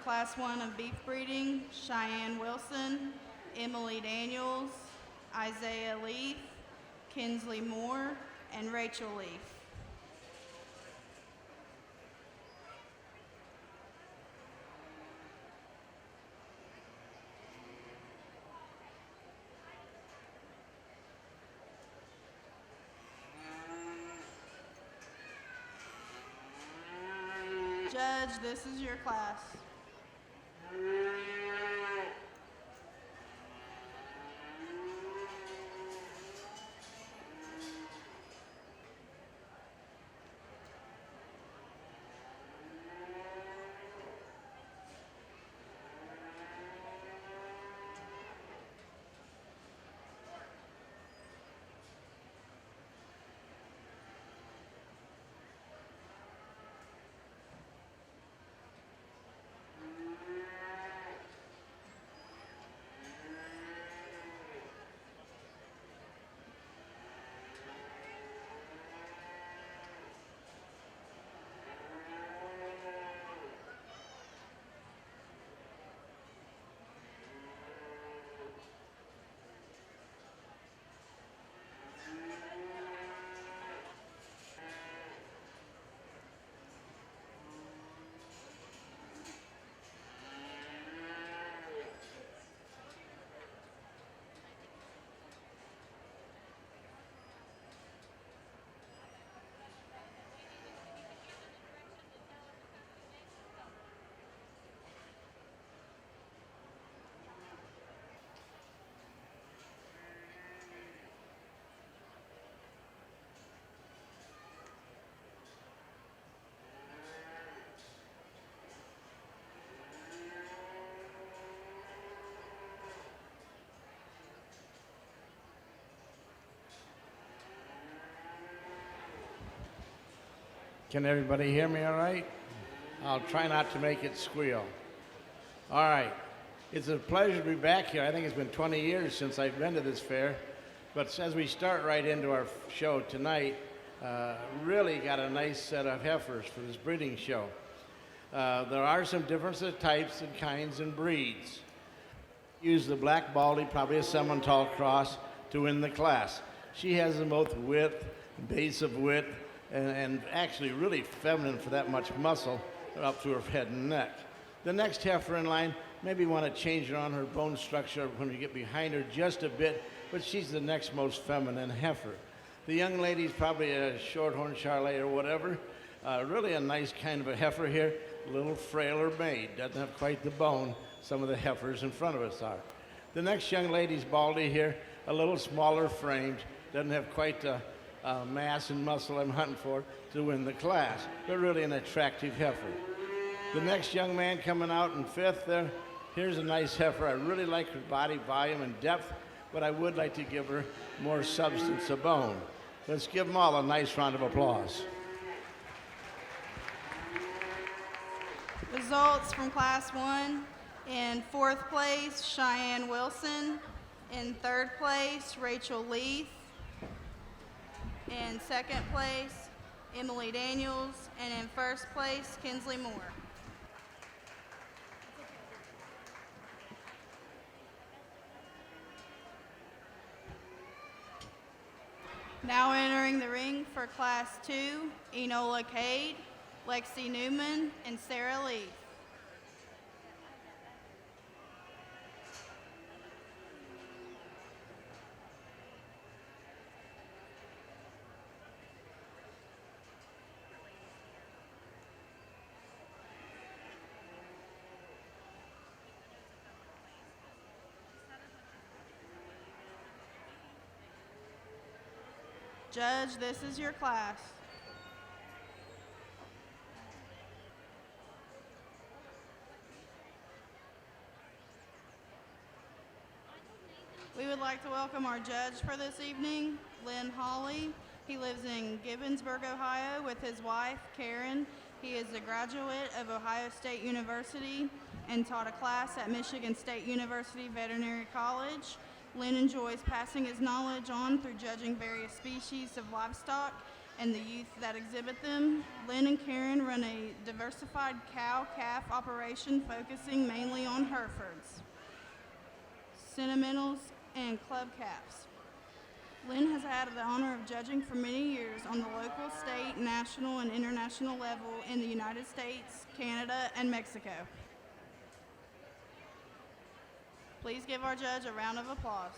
Class 1 of beef breeding, Cheyenne Wilson, Emily Daniels, Isaiah Leaf, Kinsley Moore, and Rachel Leaf. Judge, this is your class. Can everybody hear me all right? I'll try not to make it squeal. All right. It's a pleasure to be back here. I think it's been 20 years since I've been to this fair. But as we start right into our show tonight, really got a nice set of heifers for this breeding show. There are some differences of types and kinds and breeds. Use the black baldy, probably a Simmental cross, to win the class. She has them both width, base of width, and actually really feminine for that much muscle up to her head and neck. The next heifer in line, maybe want to change her on her bone structure when we get behind her just a bit, but she's the next most feminine heifer. The young lady's probably a shorthorn Charlet or whatever. Really a nice kind of a heifer here, a little frailer made, doesn't have quite the bone some of the heifers in front of us are. The next young lady's baldy here, a little smaller framed, doesn't have quite the mass and muscle I'm hunting for to win the class, but really an attractive heifer. The next young man coming out in fifth there, here's a nice heifer. I really like her body volume and depth, but I would like to give her more substance of bone. Let's give them all a nice round of applause. Results from Class 1. In 4th place, Cheyenne Wilson. In 3rd place, Rachel Leaf. In 2nd place, Emily Daniels. And in 1st place, Kinsley Moore. Now entering the ring for Class 2, Enola Cade, Lexi Newman, and Sarah Leaf. Judge, this is your class. We would like to welcome our judge for this evening, Lynn Hawley. He lives in Gibbonsburg, Ohio with his wife, Karen. He is a graduate of Ohio State University and taught a class at Michigan State University Veterinary College. Lynn enjoys passing his knowledge on through judging various species of livestock. and the youth that exhibit them. Lynn and Karen run a diversified cow-calf operation focusing mainly on Herefords, Sentimentals, and club calves. Lynn has had the honor of judging for many years on the local, state, national, and international level in the United States, Canada, and Mexico. Please give our judge a round of applause.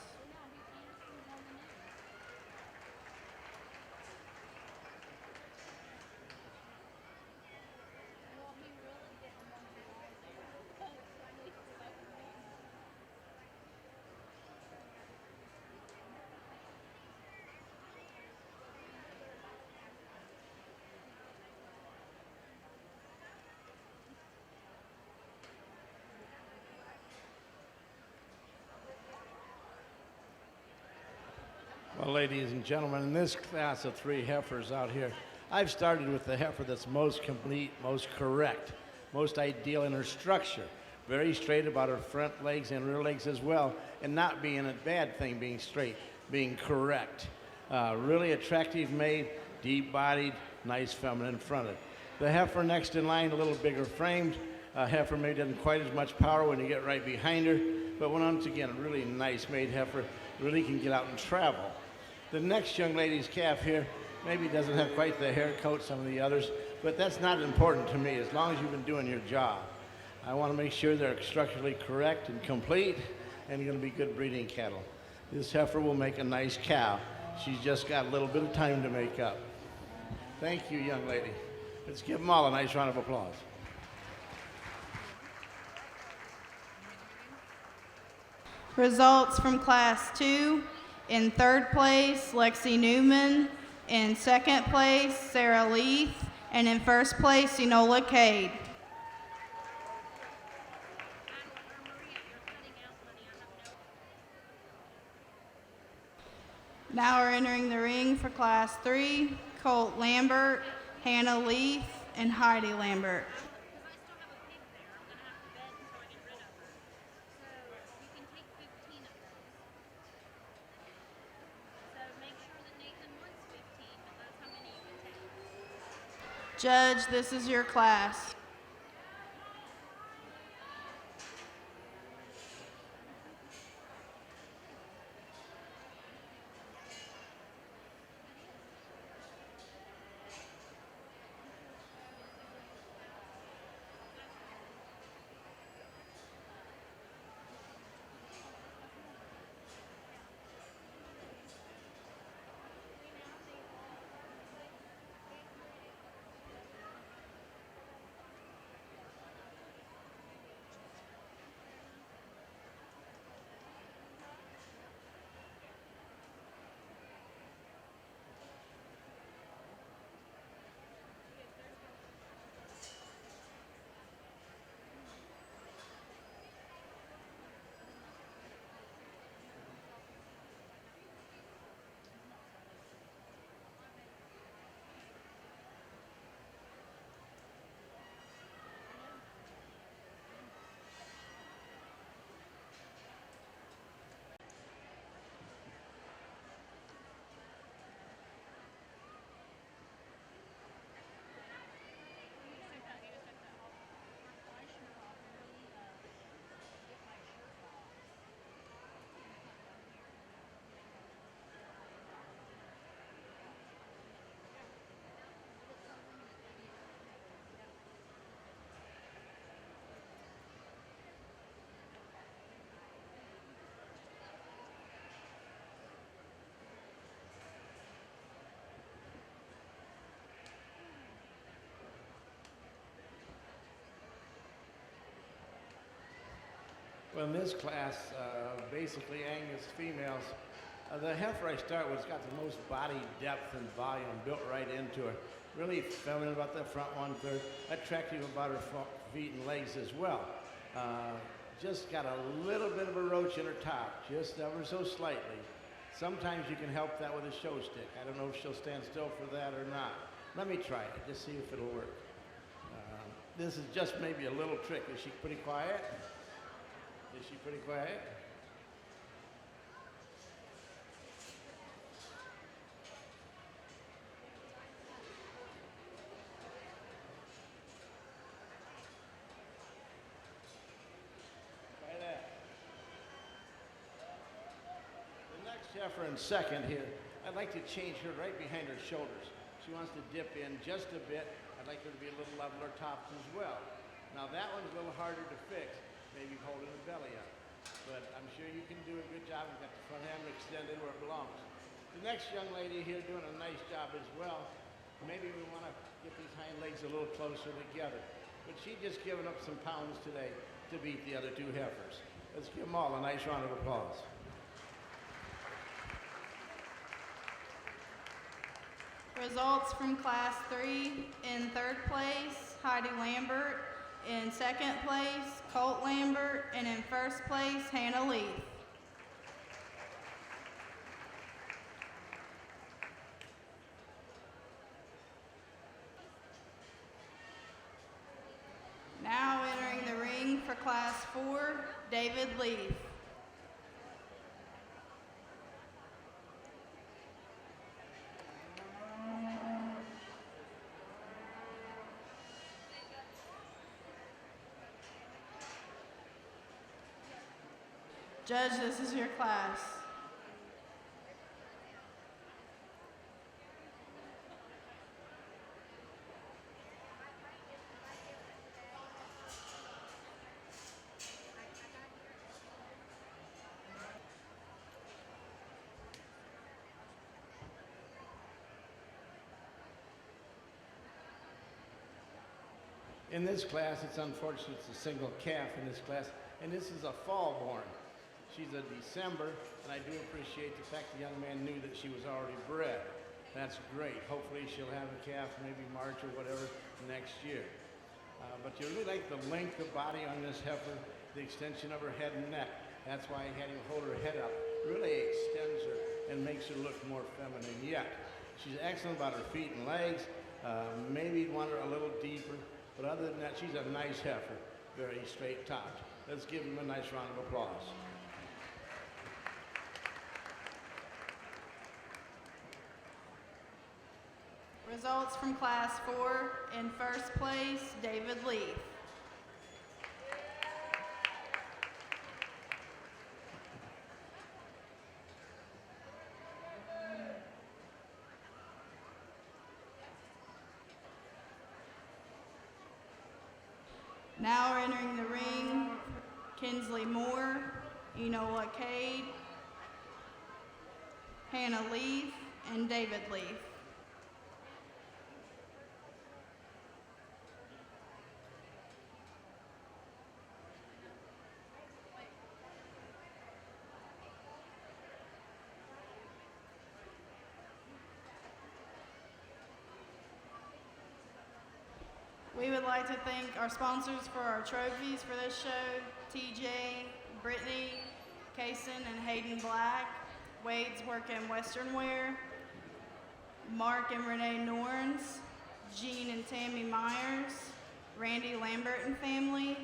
Well, ladies and gentlemen, in this class of 3 heifers out here, I've started with the heifer that's most complete, most correct, most ideal in her structure. Very straight about her front legs and rear legs as well, and not being a bad thing, being straight, being correct. Really attractive made, deep-bodied, nice feminine fronted. The heifer next in line, a little bigger framed. Heifer maybe doesn't quite as much power when you get right behind her, but once again, a really nice made heifer, really can get out and travel. The next young lady's calf here maybe doesn't have quite the hair coat some of the others, but that's not important to me as long as you've been doing your job. I want to make sure they're structurally correct and complete and going to be good breeding cattle. This heifer will make a nice cow. She's just got a little bit of time to make up. Thank you, young lady. Let's give them all a nice round of applause. Results from Class 2. In third place, Lexi Newman. In second place, Sarah Leith. And in first place, Enola Cade. Now we're entering the ring for Class 3, Colt Lambert, Hannah Leith, and Heidi Lambert. Judge, this is your class. Well, in this class, basically Angus females, the heifer I start with has got the most body depth and volume built right into her. Really feminine about the front 1/3, attractive about her feet and legs as well. Just got a little bit of a roach in her top, just ever so slightly. Sometimes you can help that with a show stick. I don't know if she'll stand still for that or not. Let me try it, just see if it'll work. This is just maybe a little trick. Is she pretty quiet? Is she pretty quiet? heifer in second here. I'd like to change her right behind her shoulders. She wants to dip in just a bit. I'd like her to be a little leveler tops as well. Now that one's a little harder to fix, maybe holding the belly up. But I'm sure you can do a good job. You've got the front hammer extended where it belongs. The next young lady here doing a nice job as well. Maybe we want to get these hind legs a little closer together. But she just given up some pounds today to beat the other two heifers. Let's give them all a nice round of applause. Results from Class 3. In third place, Heidi Lambert. In second place, Colt Lambert. And in first place, Hannah Leaf. Now entering the ring for Class 4, David Leaf. Judge, this is your class. In this class, it's unfortunate it's a single calf in this class, and this is a fall born. She's a December, and I do appreciate the fact the young man knew that she was already bred. That's great. Hopefully she'll have a calf maybe March or whatever next year. But you really like the length of body on this heifer, the extension of her head and neck. That's why I had him hold her head up. Really extends her and makes her look more feminine yet. She's excellent about her feet and legs. Maybe want her a little deeper. But other than that, she's a nice heifer, very straight topped. Let's give him a nice round of applause. Results from Class 4. In first place, David Leaf. Now entering the ring, Kinsley Moore, Enola Cade, Hannah Leaf, and David Leaf. We would like to thank our sponsors for our trophies for this show, TJ, Brittany, Kaysen, and Hayden Black, Wade's Work in Western Wear, Mark and Renee Norns, Jean and Tammy Myers, Randy Lambert and family,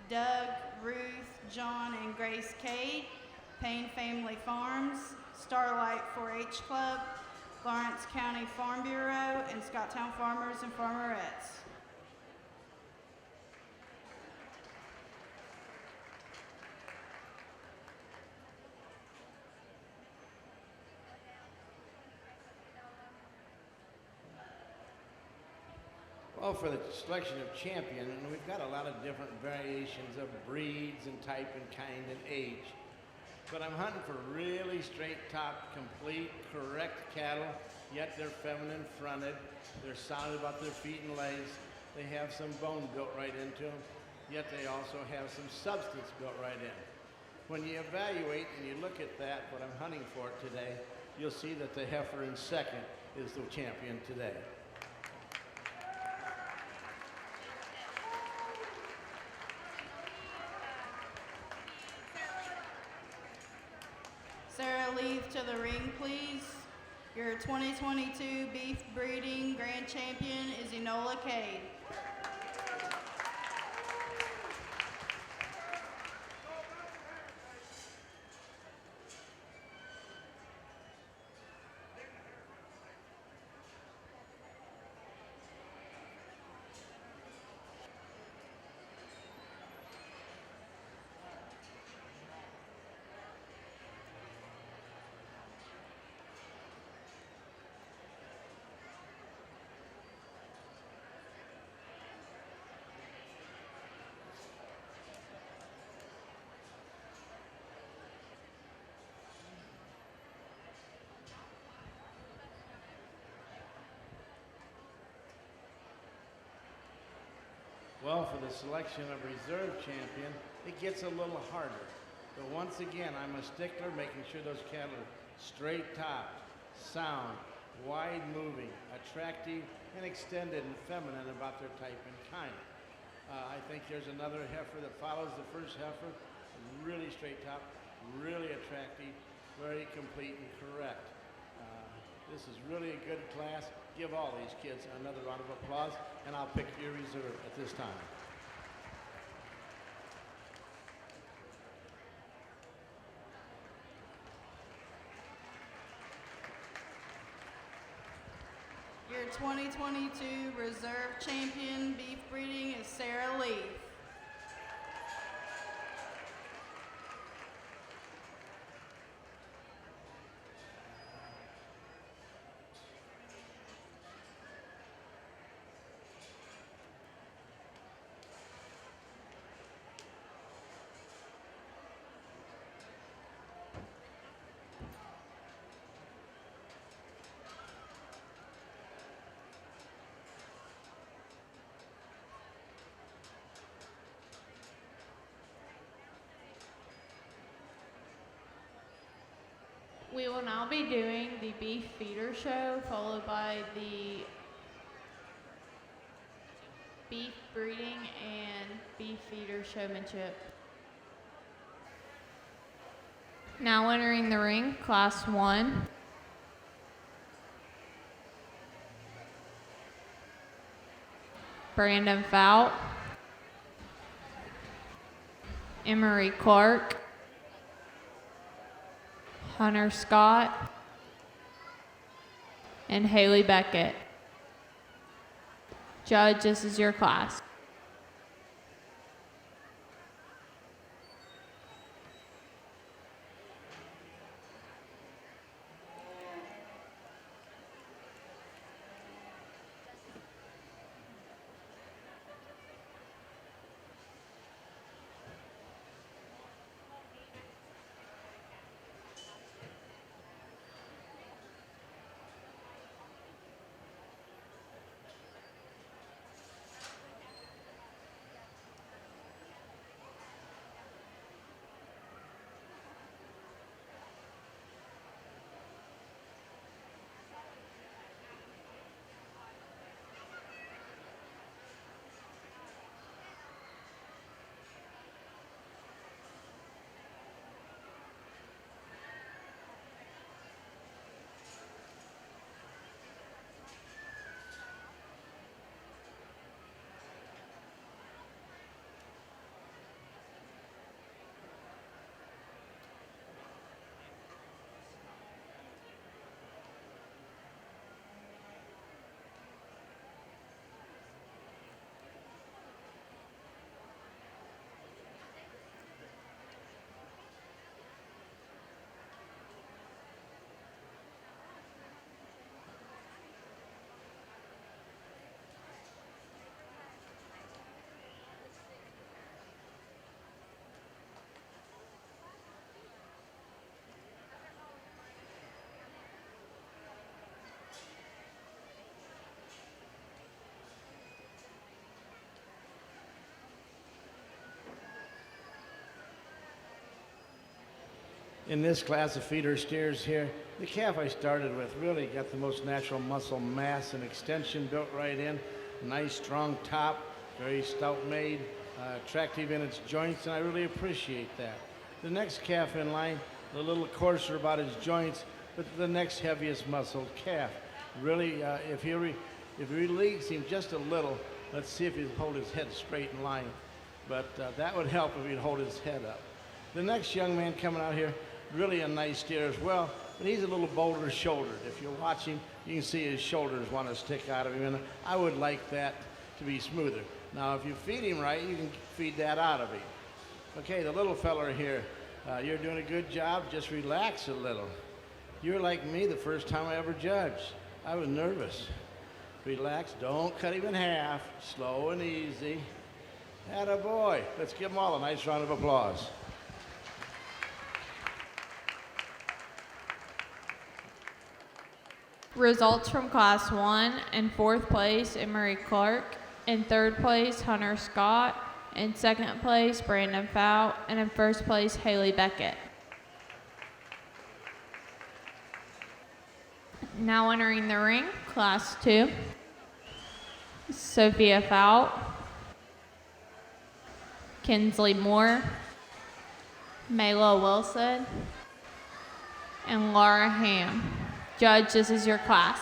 Doug, Ruth, John, and Grace Cade, Payne Family Farms, Starlight 4-H Club, Lawrence County Farm Bureau, and Scotttown Farmers and Farmerettes. Well, for the selection of champion, we've got a lot of different variations of breeds and type and kind and age. But I'm hunting for really straight top, complete, correct cattle, yet they're feminine fronted. They're solid about their feet and legs. They have some bone built right into them, yet they also have some substance built right in. When you evaluate and you look at that, what I'm hunting for today, you'll see that the heifer in second is the champion today. Sarah Leaf to the ring, please. Your 2022 beef breeding grand champion is Enola Cade. Well, for the selection of reserve champion, it gets a little harder. But once again, I'm a stickler making sure those cattle are straight topped, sound, wide moving, attractive, and extended and feminine about their type and kind. I think there's another heifer that follows the first heifer, really straight top, really attractive, very complete and correct. This is really a good class. Give all these kids another round of applause, and I'll pick your reserve at this time. Your 2022 Reserve Champion Beef Breeding is Sarah Leaf. We will now be doing the beef feeder show, followed by the beef breeding and beef feeder showmanship. Now entering the ring, Class 1. Brandon Fout, Emery Clark, Hunter Scott, and Haley Beckett. Judge, this is your class. In this class of feeder steers here, the calf I started with really got the most natural muscle mass and extension built right in. Nice strong top, very stout made, attractive in its joints, and I really appreciate that. The next calf in line, a little coarser about his joints, but the next heaviest muscled calf. Really, if he release him just a little, let's see if he'll hold his head straight in line. But that would help if he'd hold his head up. The next young man coming out here, really a nice steer as well, but he's a little bolder shouldered. If you watch him, you can see his shoulders want to stick out of him, and I would like that to be smoother. Now, if you feed him right, you can feed that out of him. Okay, the little fella here, you're doing a good job. Just relax a little. You're like me the first time I ever judged. I was nervous. Relax, don't cut him in half, slow and easy. Atta boy. Let's give them all a nice round of applause. Results from Class 1. In 4th place, Emery Clark. In third place, Hunter Scott. In second place, Brandon Fout. And in first place, Haley Beckett. Now entering the ring, Class 2, Sophia Fout, Kinsley Moore, Mayla Wilson, and Laura Ham. Judge, this is your class.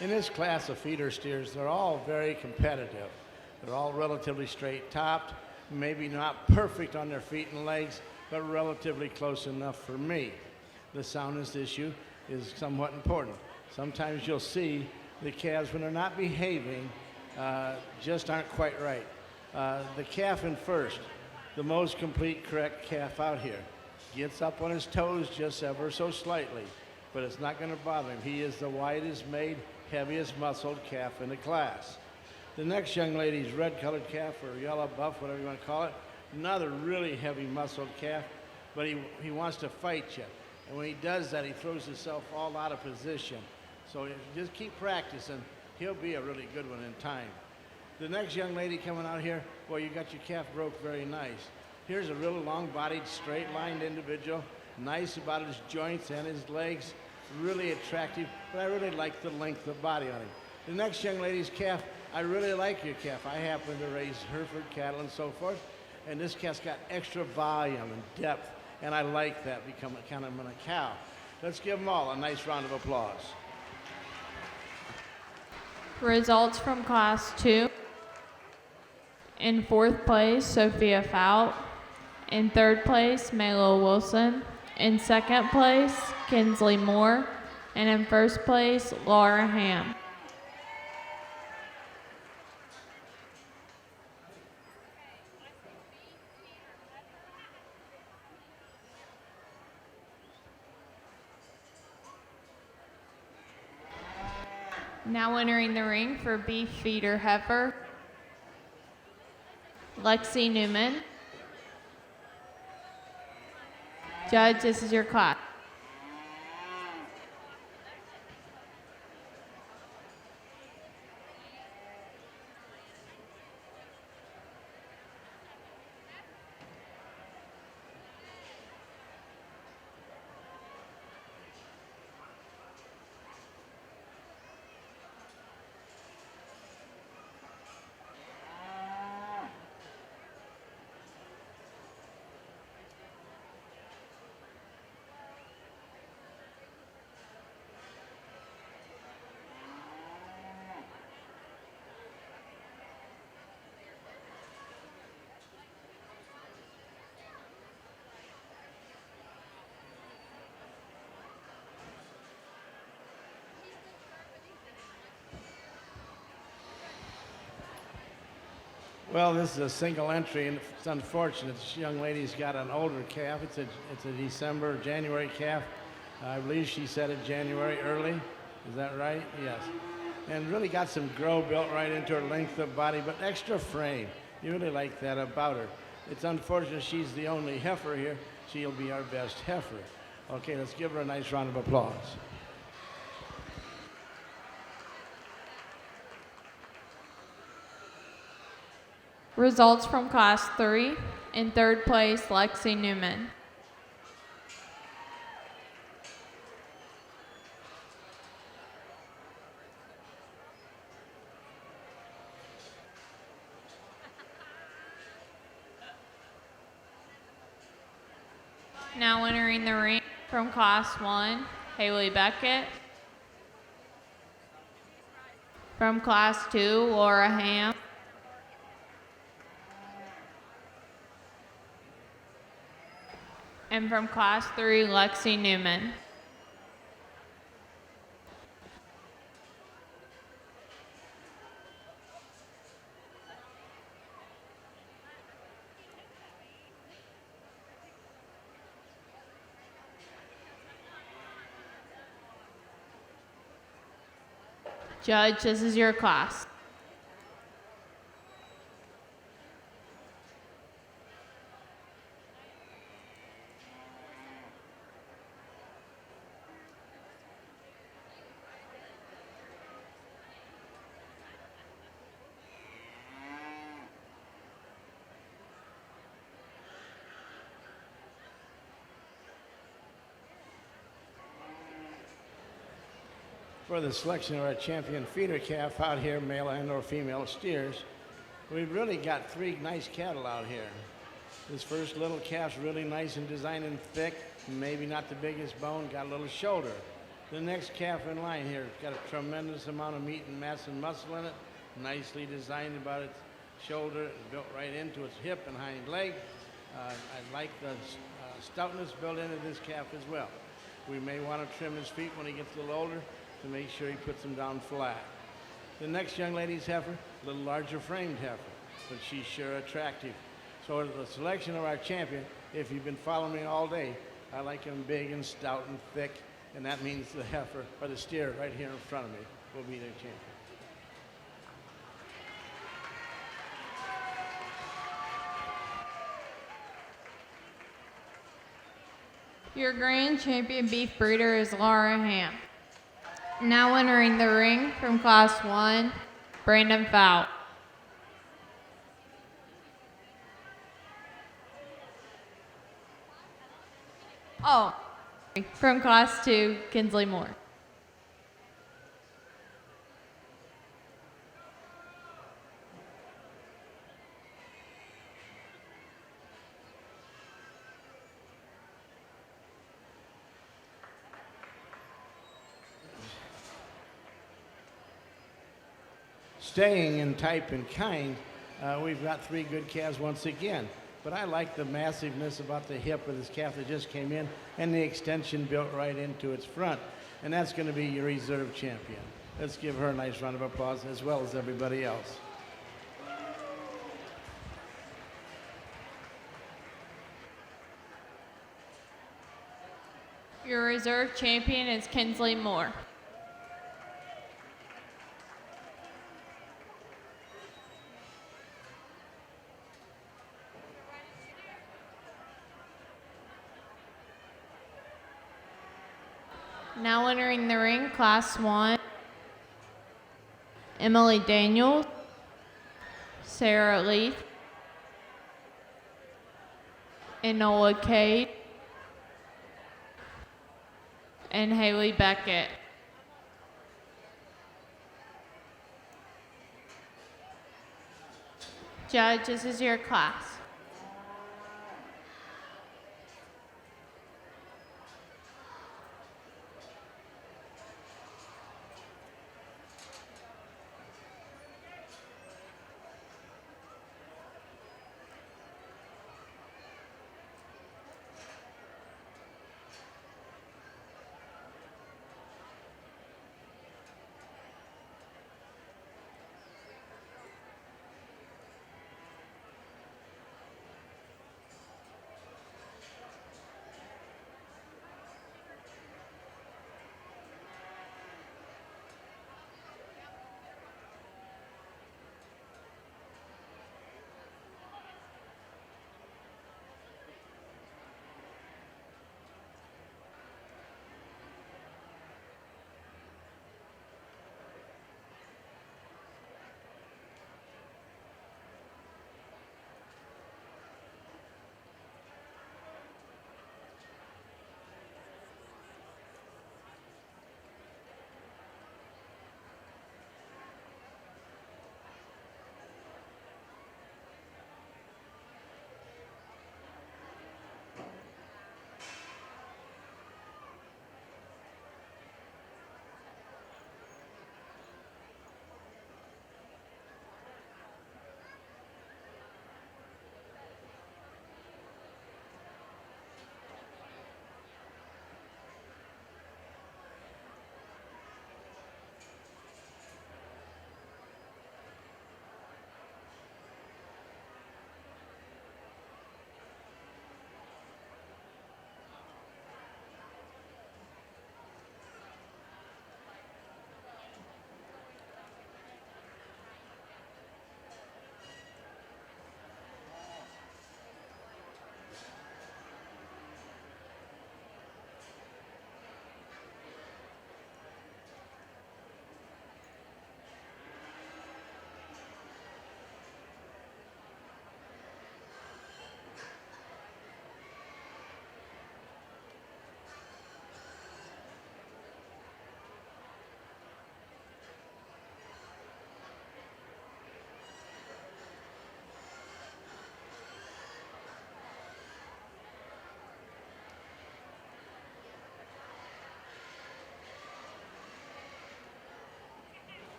In this class of feeder steers, they're all very competitive. They're all relatively straight topped, maybe not perfect on their feet and legs, but relatively close enough for me. The soundness issue is somewhat important. Sometimes you'll see the calves, when they're not behaving, just aren't quite right. The calf in first, the most complete correct calf out here, gets up on his toes just ever so slightly, but it's not going to bother him. He is the widest made, heaviest muscled calf in the class. The next young lady's red-colored calf, or yellow buff, whatever you want to call it, another really heavy muscled calf, but he wants to fight you. And when he does that, he throws himself all out of position. So just keep practicing. He'll be a really good one in time. The next young lady coming out here, well, you got your calf broke very nice. Here's a really long-bodied, straight-lined individual, nice about his joints and his legs, really attractive, but I really like the length of body on him. The next young lady's calf, I really like your calf. I happen to raise Hereford cattle and so forth, and this calf's got extra volume and depth, and I like that, becoming kind of a cow. Let's give them all a nice round of applause. Results from Class 2. In fourth place, Sophia Fout. In third place, Mayla Wilson. In second place, Kinsley Moore. And in first place, Laura Ham. Now entering the ring for beef feeder heifer, Lexi Newman. Judge, this is your class. Well, this is a single entry, and it's unfortunate. This young lady's got an older calf. It's a December, January calf. I believe she said it January early. Is that right? Yes. And really got some grow built right into her length of body, but extra frame. You really like that about her. It's unfortunate she's the only heifer here. She'll be our best heifer. Okay, let's give her a nice round of applause. Results from Class 3. In third place, Lexi Newman. Now entering the ring from Class 1, Haley Beckett. From Class 2, Laura Ham. And from Class 3, Lexi Newman. Judge, this is your class. For the selection of our champion feeder calf out here, male and or female steers, we've really got three nice cattle out here. This first little calf's really nice and designed and thick, maybe not the biggest bone, got a little shoulder. The next calf in line here, it's got a tremendous amount of meat and mass and muscle in it, nicely designed about its shoulder, built right into its hip and hind leg. I like the stoutness built into this calf as well. We may want to trim his feet when he gets a little older to make sure he puts them down flat. The next young lady's heifer, a little larger framed heifer, but she's sure attractive. So the selection of our champion, if you've been following me all day, I like him big and stout and thick, and that means the heifer, or the steer right here in front of me, will be their champion. Your grand champion beef breeder is Laura Ham. Now entering the ring from Class 1, Brandon Fout. Oh, from Class 2, Kinsley Moore. Staying in type and kind, we've got three good calves once again. But I like the massiveness about the hip of this calf that just came in and the extension built right into its front. And that's going to be your reserve champion. Let's give her a nice round of applause as well as everybody else. Your reserve champion is Kinsley Moore. Now entering the ring, Class 1, Emily Daniels, Sarah Leith, Enola Cade, and Haley Beckett. Judge, this is your class.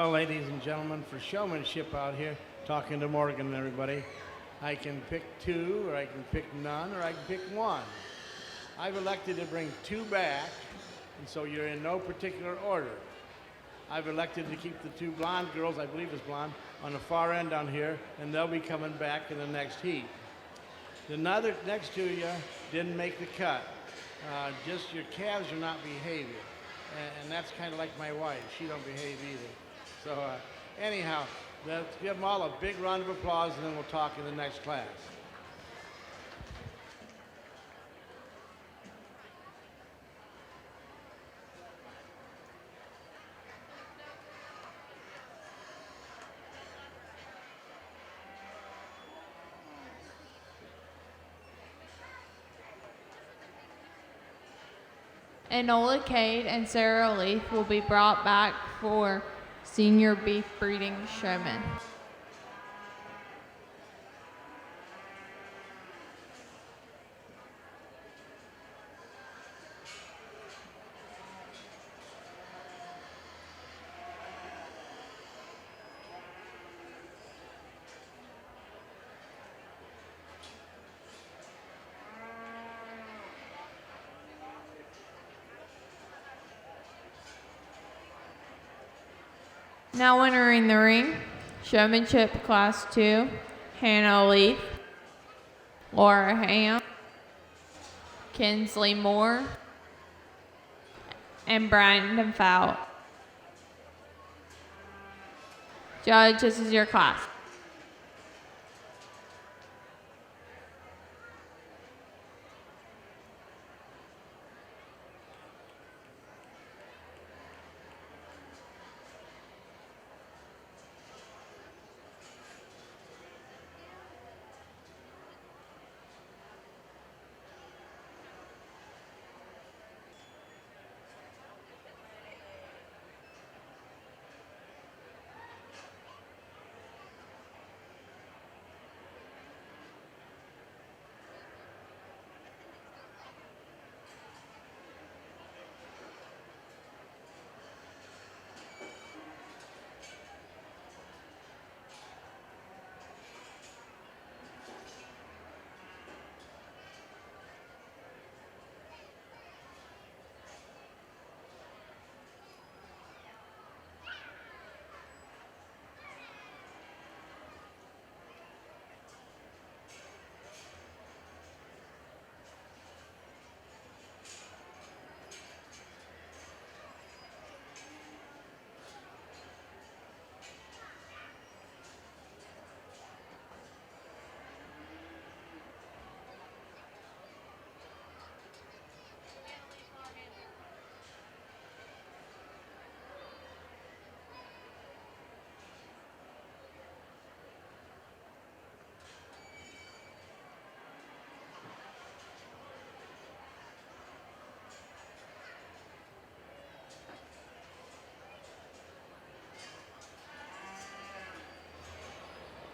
Well, ladies and gentlemen, for showmanship out here, talking to Morgan and everybody, I can pick two, or I can pick none, or I can pick one. I've elected to bring two back, and so you're in no particular order. I've elected to keep the two blonde girls, I believe it's blonde, on the far end down here, and they'll be coming back in the next heat. The next two of you didn't make the cut. Just your calves are not behaving. And that's kind of like my wife. She don't behave either. So anyhow, let's give them all a big round of applause, and then we'll talk in the next class. Enola Cade and Sarah Leaf will be brought back for senior beef breeding showmen. Now entering the ring, Showmanship Class 2, Hannah Leaf, Laura Ham, Kinsley Moore, and Brandon Fowl. Judge, this is your class.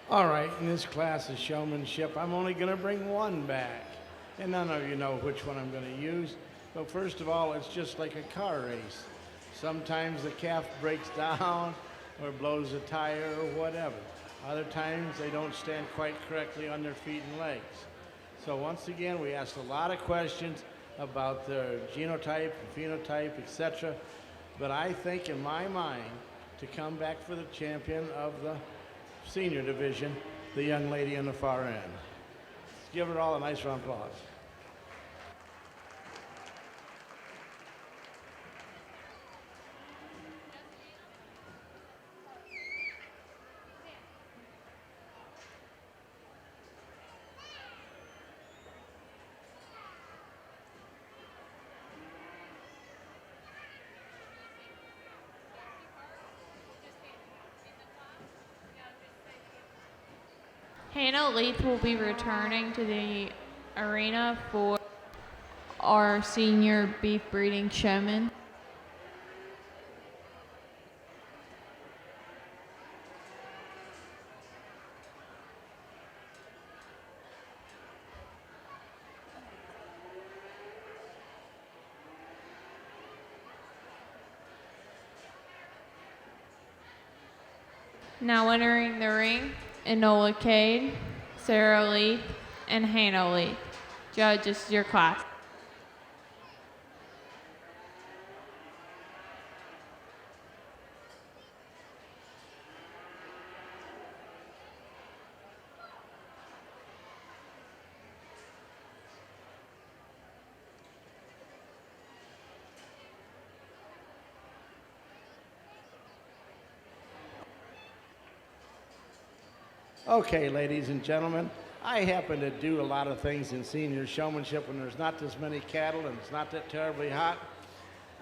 All right, in this class of showmanship, I'm only going to bring one back. And none of you know which one I'm going to use. But first of all, it's just like a car race. Sometimes the calf breaks down or blows a tire or whatever. Other times they don't stand quite correctly on their feet and legs. So once again, we asked a lot of questions about their genotype, phenotype, etc. But I think in my mind, to come back for the champion of the senior division, the young lady on the far end. Let's give her all a nice round of applause. Hannah Leith will be returning to the arena for our senior beef breeding showman. Now entering the ring, Enola Cade, Sarah Leith, and Hannah Leith. Judges, your class. Okay, ladies and gentlemen, I happen to do a lot of things in senior showmanship when there's not this many cattle and it's not that terribly hot.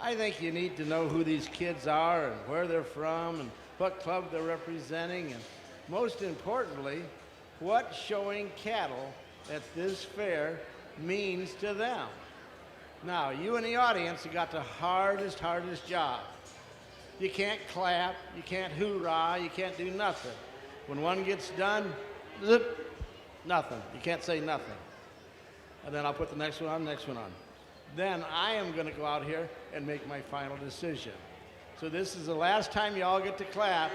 I think you need to know who these kids are and where they're from and what club they're representing, and most importantly, what showing cattle at this fair means to them. Now, you in the audience have got the hardest job. You can't clap, you can't hoorah, you can't do nothing. When one gets done, zip, nothing. You can't say nothing. And then I'll put the next one on, Then I am going to go out here and make my final decision. So this is the last time you all get to clap,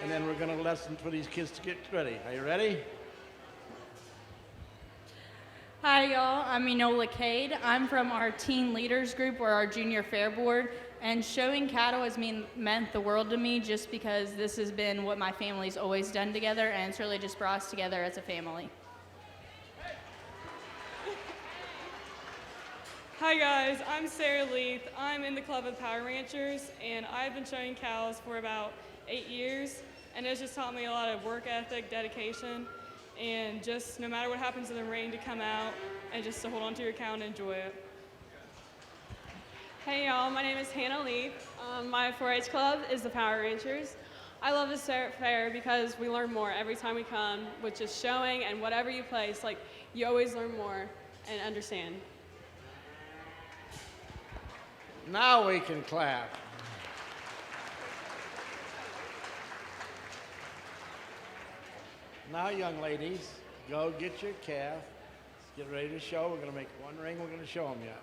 and then we're going to listen for these kids to get ready. Are you ready? Hi, y'all. I'm Enola Cade. I'm from our teen leaders group or our junior fair board. And showing cattle has meant the world to me just because this has been what my family's always done together, and it's really just brought us together as a family. Hi guys, I'm Sarah Leith. I'm in the Club of Power Ranchers, and I've been showing cows for about 8 years, and it's just taught me a lot of work ethic, dedication, and just no matter what happens in the ring, to come out and just to hold on to your cow and enjoy it. Hey y'all, my name is Hannah Leith. My 4-H club is the Power Ranchers. I love this fair because we learn more every time we come, with just showing and whatever you place, like you always learn more and understand. Now we can clap. Now, young ladies, go get your calf. Let's get ready to show. We're going to make one ring. We're going to show them yet.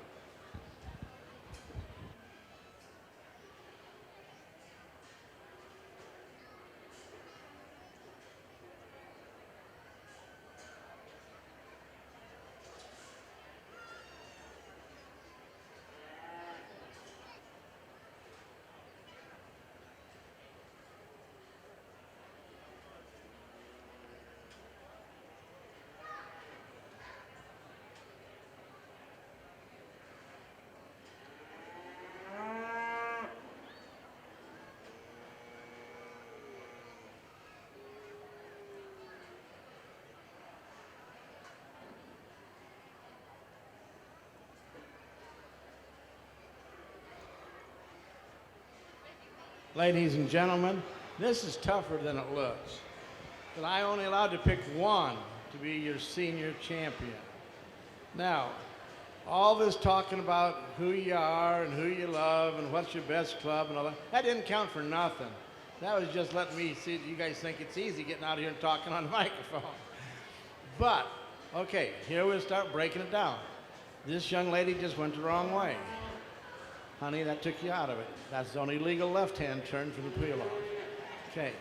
Ladies and gentlemen, this is tougher than it looks. But I only allowed to pick one to be your senior champion. Now, all this talking about who you are and who you love and what's your best club and all that, that didn't count for nothing. That was just letting me see that you guys think it's easy getting out here and talking on the microphone. But, okay, here we'll start breaking it down. This young lady just went the wrong way. Honey, that took you out of it. That's the only legal left-hand turn for the peel off. Okay.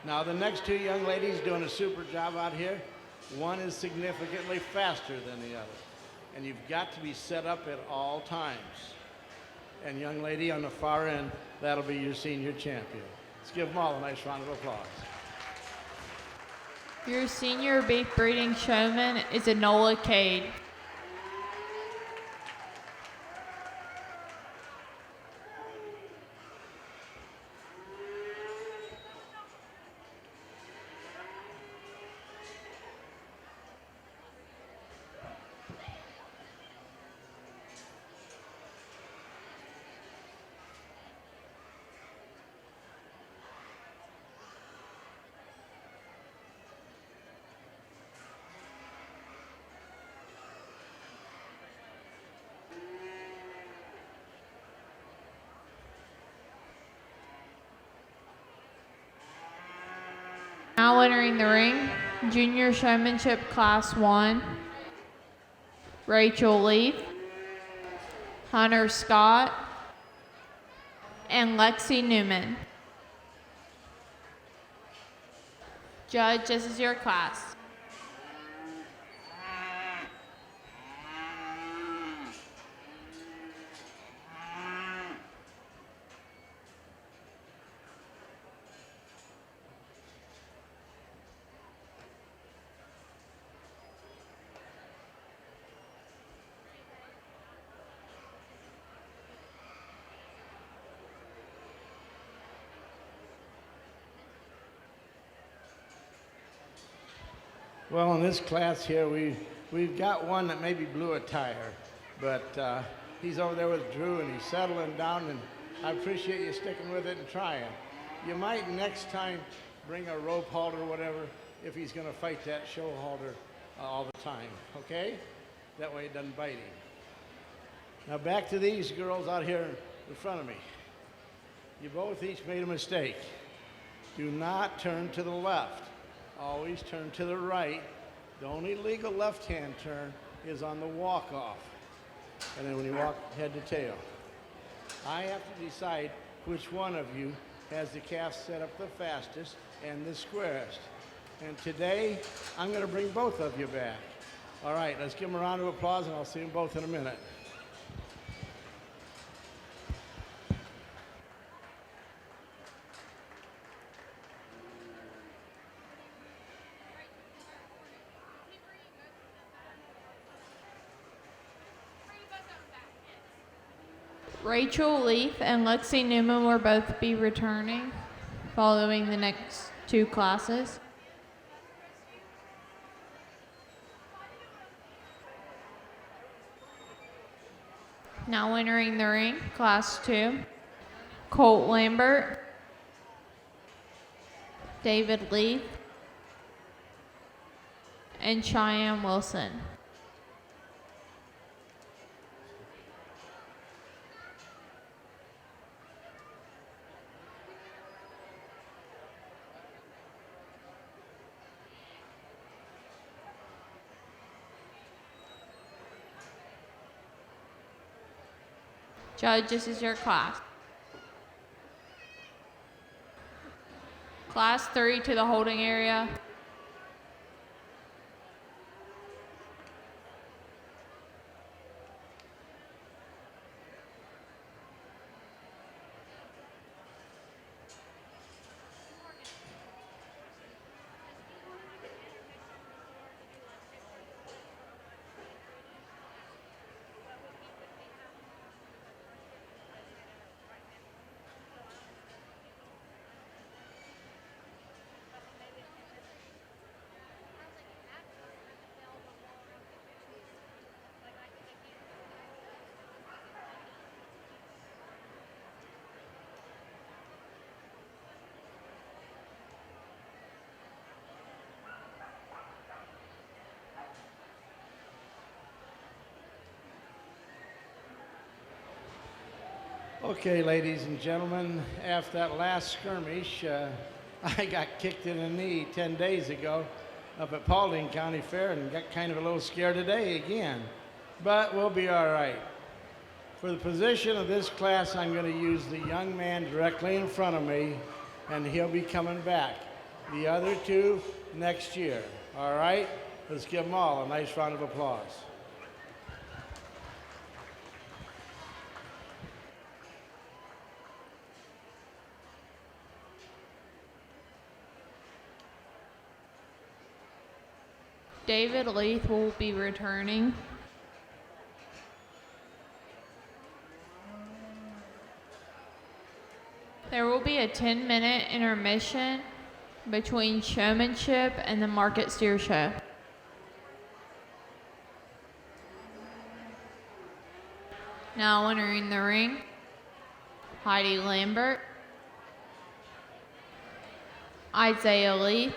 Now the next two young ladies doing a super job out here. One is significantly faster than the other. And you've got to be set up at all times. And young lady on the far end, that'll be your senior champion. Let's give them all a nice round of applause. Your senior beef breeding showman is Enola Cade. Now entering the ring, Junior Showmanship Class 1, Rachel Leith, Hunter Scott, and Lexi Newman. Judge, this is your class. Well, in this class here, we've got one that maybe blew a tire, but he's over there with Drew, and he's settling down, and I appreciate you sticking with it and trying. You might next time bring a rope halter or whatever if he's going to fight that show halter all the time, okay? That way it doesn't bite him. Now back to these girls out here in front of me. You both each made a mistake. Do not turn to the left. Always turn to the right. The only legal left-hand turn is on the walk-off. And then when you walk head to tail. I have to decide which one of you has the calf set up the fastest and the squarest. And today, I'm going to bring both of you back. All right, let's give them a round of applause, and I'll see them both in a minute. Rachel Leaf and Lexi Newman will both be returning following the next two classes. Now entering the ring, Class 2, Colt Lambert, David Leaf, and Cheyenne Wilson. Judge, this is your class. Class 3 to the holding area. Okay, ladies and gentlemen, after that last skirmish, I got kicked in the knee 10 days ago up at Paulding County Fair and got kind of a little scared today again. But we'll be all right. For the position of this class, I'm going to use the young man directly in front of me, and he'll be coming back. The other two next year, all right? Let's give them all a nice round of applause. David Leith will be returning. There will be a 10-minute intermission between Showmanship and the Market Steer Show. Now entering the ring, Heidi Lambert, Isaiah Leith,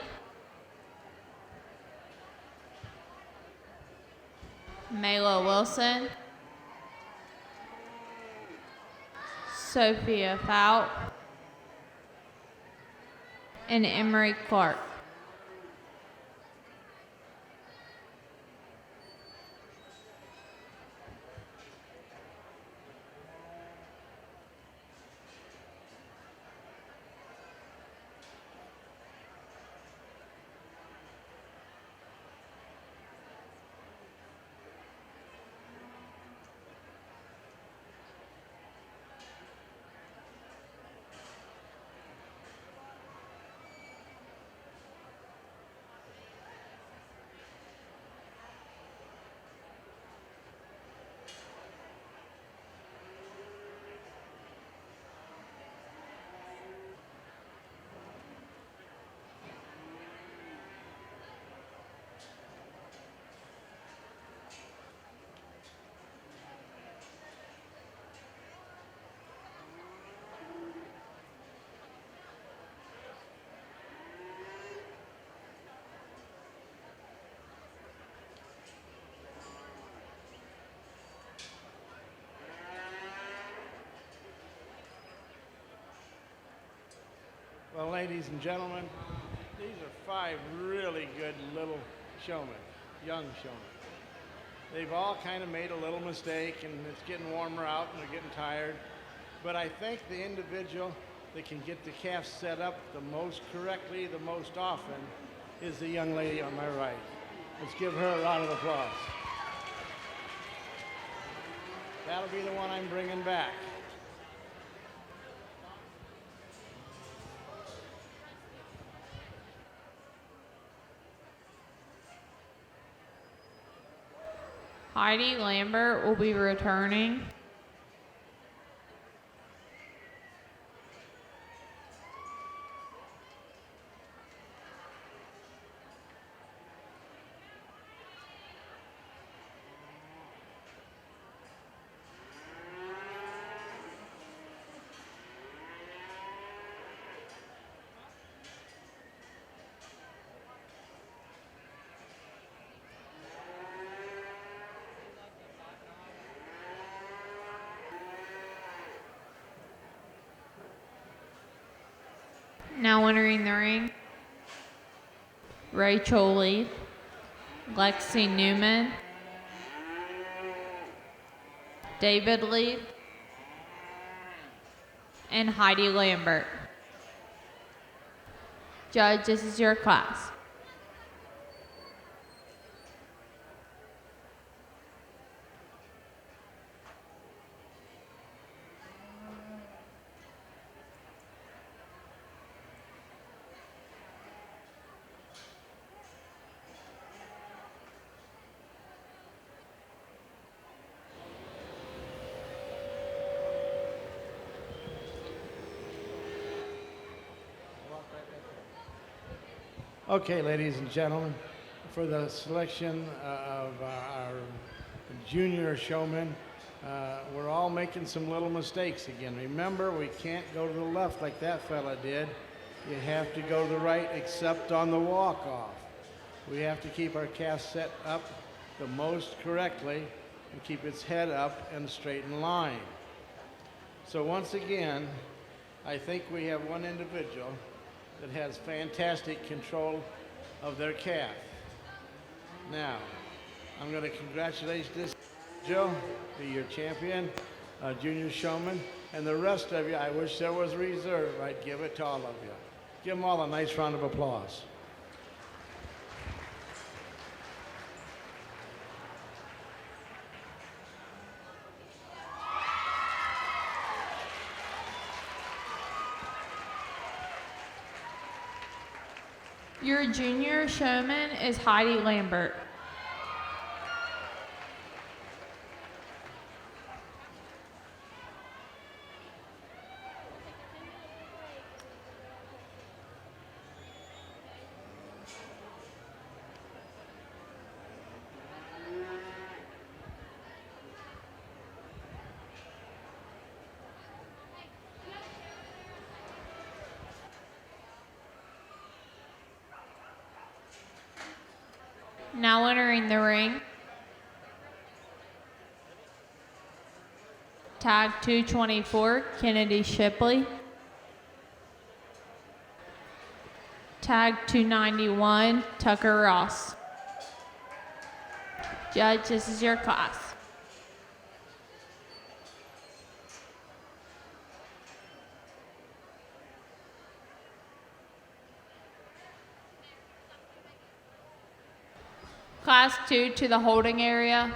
Mayla Wilson, Sophia Fout, and Emery Clark. Well, ladies and gentlemen, these are 5 really good little showmen, young showmen. They've all kind of made a little mistake, and it's getting warmer out, and they're getting tired. But I think the individual that can get the calf set up the most correctly, the most often, is the young lady on my right. Let's give her a round of applause. That'll be the one I'm bringing back. Heidi Lambert will be returning. Now entering the ring, Rachel Leaf, Lexi Newman, David Leaf, and Heidi Lambert. Judge, this is your class. Okay, ladies and gentlemen, for the selection of our junior showmen, we're all making some little mistakes again. Remember, we can't go to the left like that fella did. You have to go to the right except on the walk-off. We have to keep our calf set up the most correctly and keep its head up and straight in line. So once again, I think we have one individual that has fantastic control of their calf. Now, I'm going to congratulate this Joe, be your champion, junior showman, and the rest of you, I wish there was reserve. I'd give it to all of you. Give them all a nice round of applause. Your junior showman is Heidi Lambert. Now entering the ring, tag 224, Kennedy Shipley. Tag 291, Tucker Ross. Judge, this is your class. Class 2 to the holding area.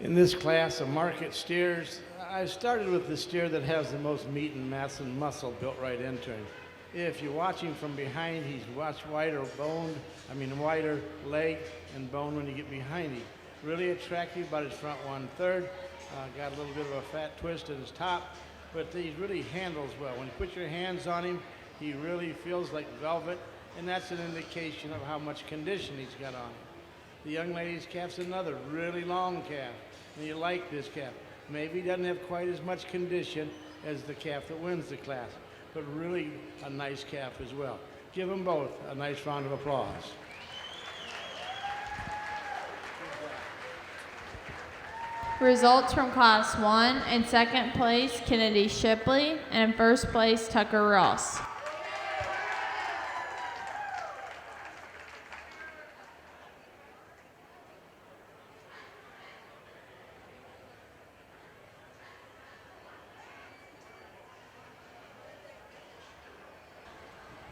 In this class of market steers, I started with the steer that has the most meat and mass and muscle built right into him. If you watch him from behind, he's much wider leg and bone when you get behind him. Really attractive about his front 1/3. Got a little bit of a fat twist at his top, but he really handles well. When you put your hands on him, he really feels like velvet, and that's an indication of how much condition he's got on him. The young lady's calf's another really long calf, and you like this calf. Maybe he doesn't have quite as much condition as the calf that wins the class, but really a nice calf as well. Give them both a nice round of applause. Results from Class 1. In second place, Kennedy Shipley, and in first place, Tucker Ross.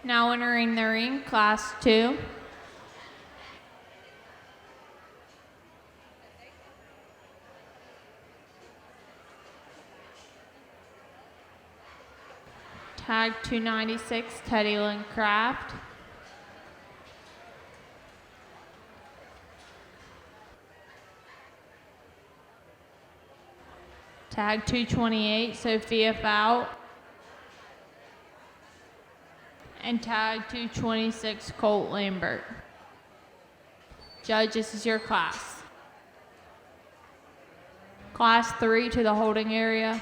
Now entering the ring, Class 2. Tag 296, Teddy Lynn Craft. Tag 228, Sophia Fout. And tag 226, Colt Lambert. Judge, this is your class. Class 3 to the holding area.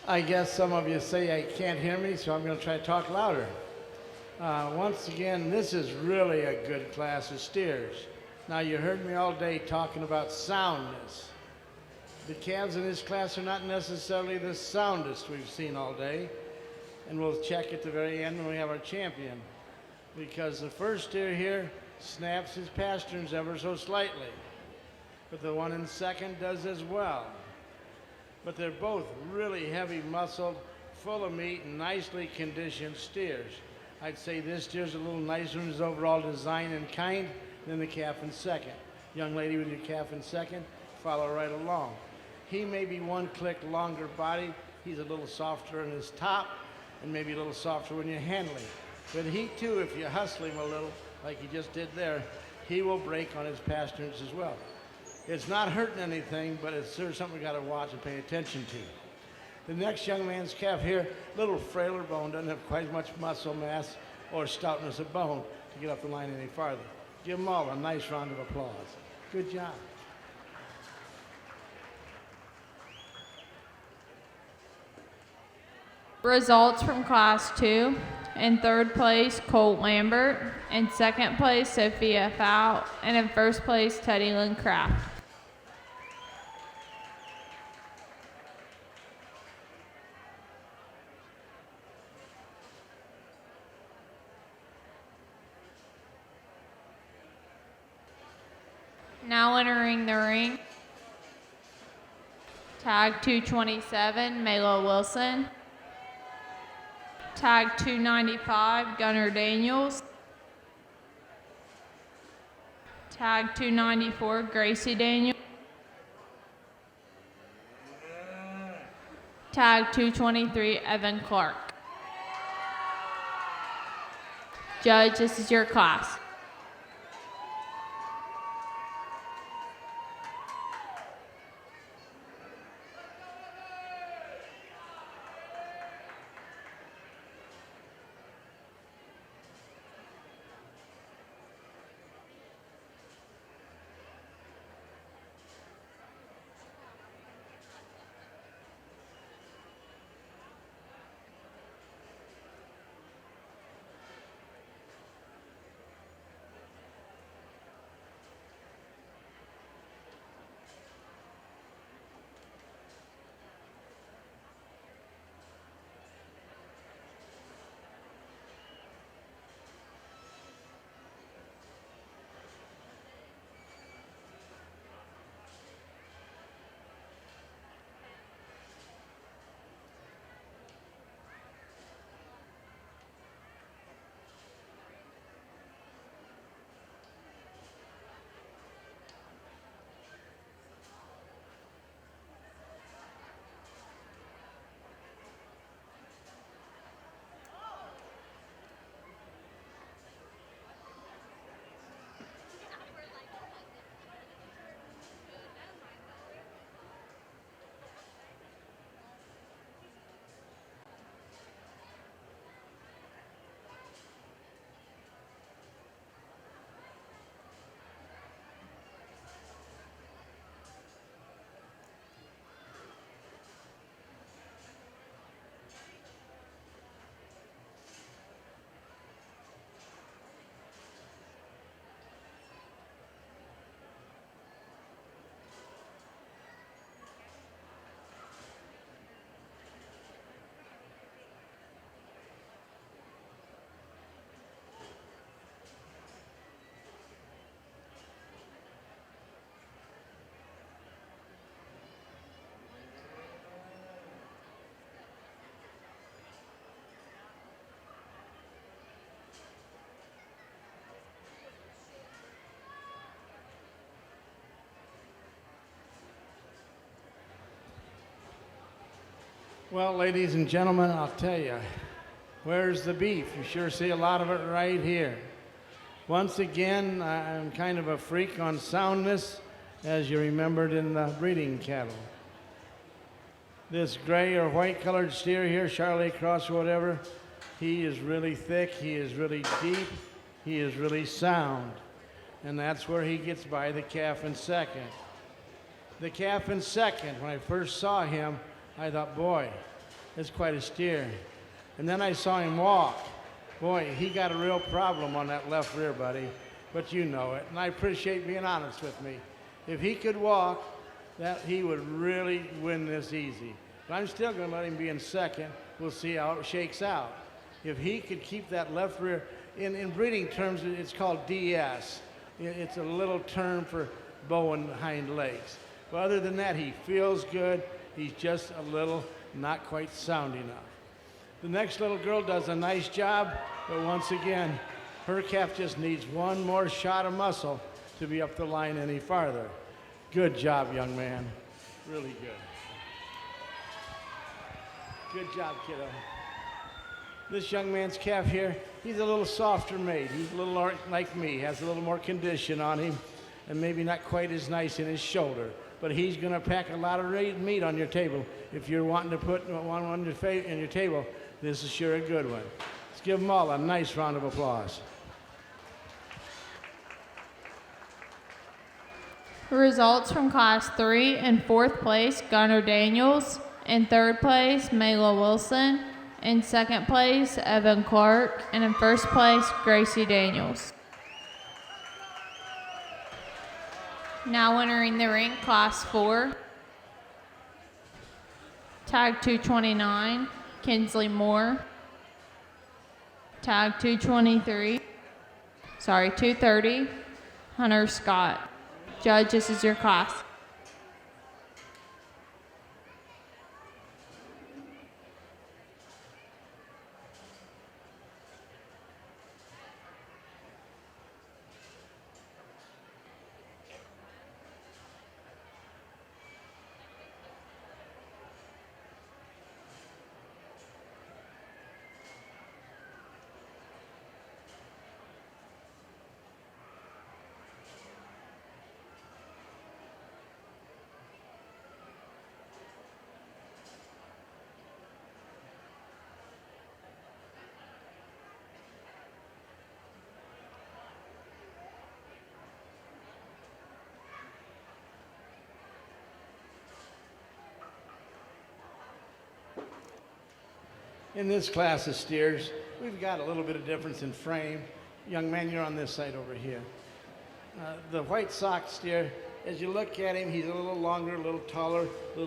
I guess some of you say I can't hear me, so I'm going to try to talk louder. Once again, this is really a good class of steers. Now, you heard me all day talking about soundness. The calves in this class are not necessarily the soundest we've seen all day, and we'll check at the very end when we have our champion, because the first steer here snaps his pasterns ever so slightly, but the one in second does as well. But they're both really heavy muscled, full of meat, and nicely conditioned steers. I'd say this steer's a little nicer in his overall design and kind than the calf in second. Young lady with your calf in second, follow right along. He may be one click longer body. He's a little softer in his top and maybe a little softer when you're handling. But he too, if you hustle him a little, like he just did there, he will break on his pasterns as well. It's not hurting anything, but it's sort of something we got to watch and pay attention to. The next young man's calf here, little frailer bone, doesn't have quite as much muscle mass or stoutness of bone to get up the line any farther. Give them all a nice round of applause. Good job. Results from Class 2. In third place, Colt Lambert. In second place, Sophia Fout. And in first place, Teddy Lynn Craft. Now entering the ring, tag 227, Melo Wilson. Tag 295, Gunnar Daniels. Tag 294, Gracie Daniels. Tag 223, Evan Clark. Judge, this is your class. Well, ladies and gentlemen, I'll tell you, where's the beef? You sure see a lot of it right here. Once again, I'm kind of a freak on soundness, as you remembered in the breeding cattle. This gray or white colored steer here, Charlie Cross or whatever, he is really thick, he is really deep, he is really sound. And that's where he gets by the calf in second. The calf in second, when I first saw him, I thought, boy, that's quite a steer. And then I saw him walk. Boy, he got a real problem on that left rear, buddy, but you know it. And I appreciate being honest with me. If he could walk, that he would really win this easy. But I'm still going to let him be in second. We'll see how it shakes out. If he could keep that left rear, in breeding terms, it's called DS. It's a little term for bow and hind legs. But other than that, he feels good. He's just a little not quite sound enough. The next little girl does a nice job, but once again, her calf just needs one more shot of muscle to be up the line any farther. Good job, young man. Really good. Good job, kiddo. This young man's calf here, he's a little softer made. He's a little like me, has a little more condition on him, and maybe not quite as nice in his shoulder. But he's going to pack a lot of meat on your table. If you're wanting to put one on your table, this is sure a good one. Let's give them all a nice round of applause. Results from Class 3. In 4th place, Gunnar Daniels. In 3rd place, Mela Wilson. In 2nd place, Evan Clark. And in 1st place, Gracie Daniels. Now entering the ring, Class 4. Tag 229, Kinsley Moore. Tag 230, Hunter Scott. Judge, this is your class. In this class of steers, we've got a little bit of difference in frame. Young man, you're on this side over here. The white sock steer, as you look at him, he's a little longer, a little taller, a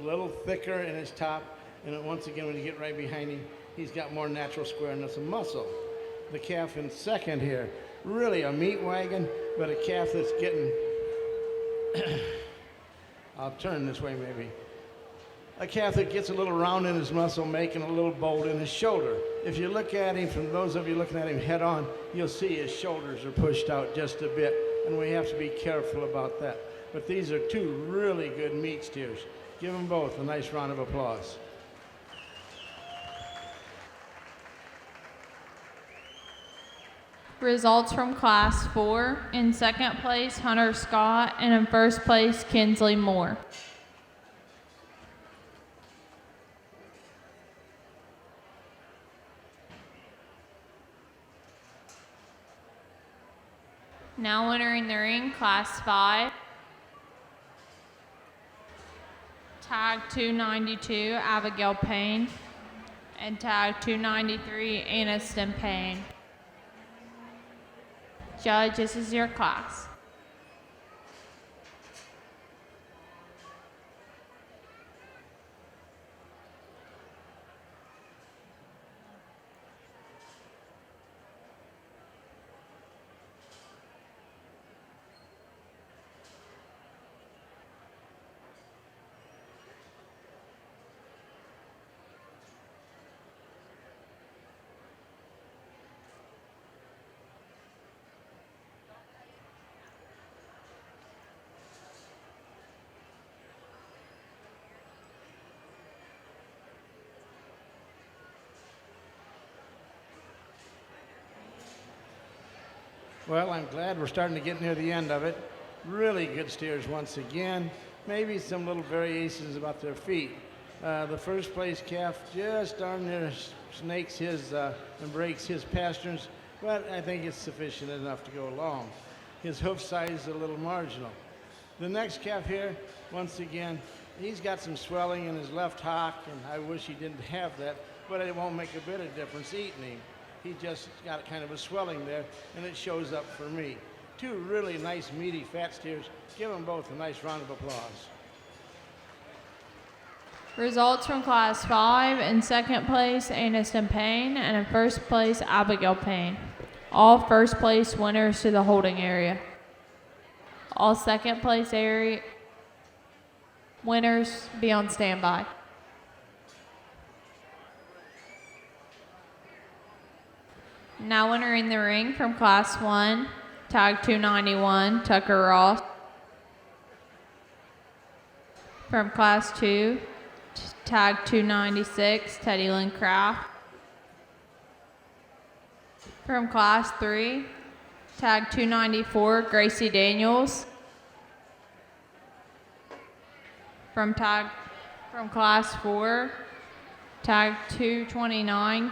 little thicker in his top. And then once again, when you get right behind him, he's got more natural squareness and muscle. The calf in second here, really a meat wagon, but a calf that's getting, I'll turn this way maybe. A calf that gets a little round in his muscle, making a little bold in his shoulder. If you look at him, from those of you looking at him head on, you'll see his shoulders are pushed out just a bit, and we have to be careful about that. But these are two really good meat steers. Give them both a nice round of applause. Results from Class 4. In second place, Hunter Scott, and in first place, Kinsley Moore. Now entering the ring, Class 5. Tag 292, Abigail Payne. And tag 293, Aniston Payne. Judge, this is your class. Well, I'm glad we're starting to get near the end of it. Really good steers once again. Maybe some little variations about their feet. The first place calf just darn near snakes his and breaks his pasterns, but I think it's sufficient enough to go along. His hoof size is a little marginal. The next calf here, once again, he's got some swelling in his left hock, and I wish he didn't have that, but it won't make a bit of difference eating him. He just got kind of a swelling there, and it shows up for me. Two really nice, meaty, fat steers. Give them both a nice round of applause. Results from Class 5. In second place, Aniston Payne, and in first place, Abigail Payne. All first place winners to the holding area. All second place area winners be on standby. Now entering the ring from Class 1, tag 291, Tucker Ross. From Class 2, tag 296, Teddy Lynn Craft. From Class 3, tag 294, Gracie Daniels. From Class 4, tag 229,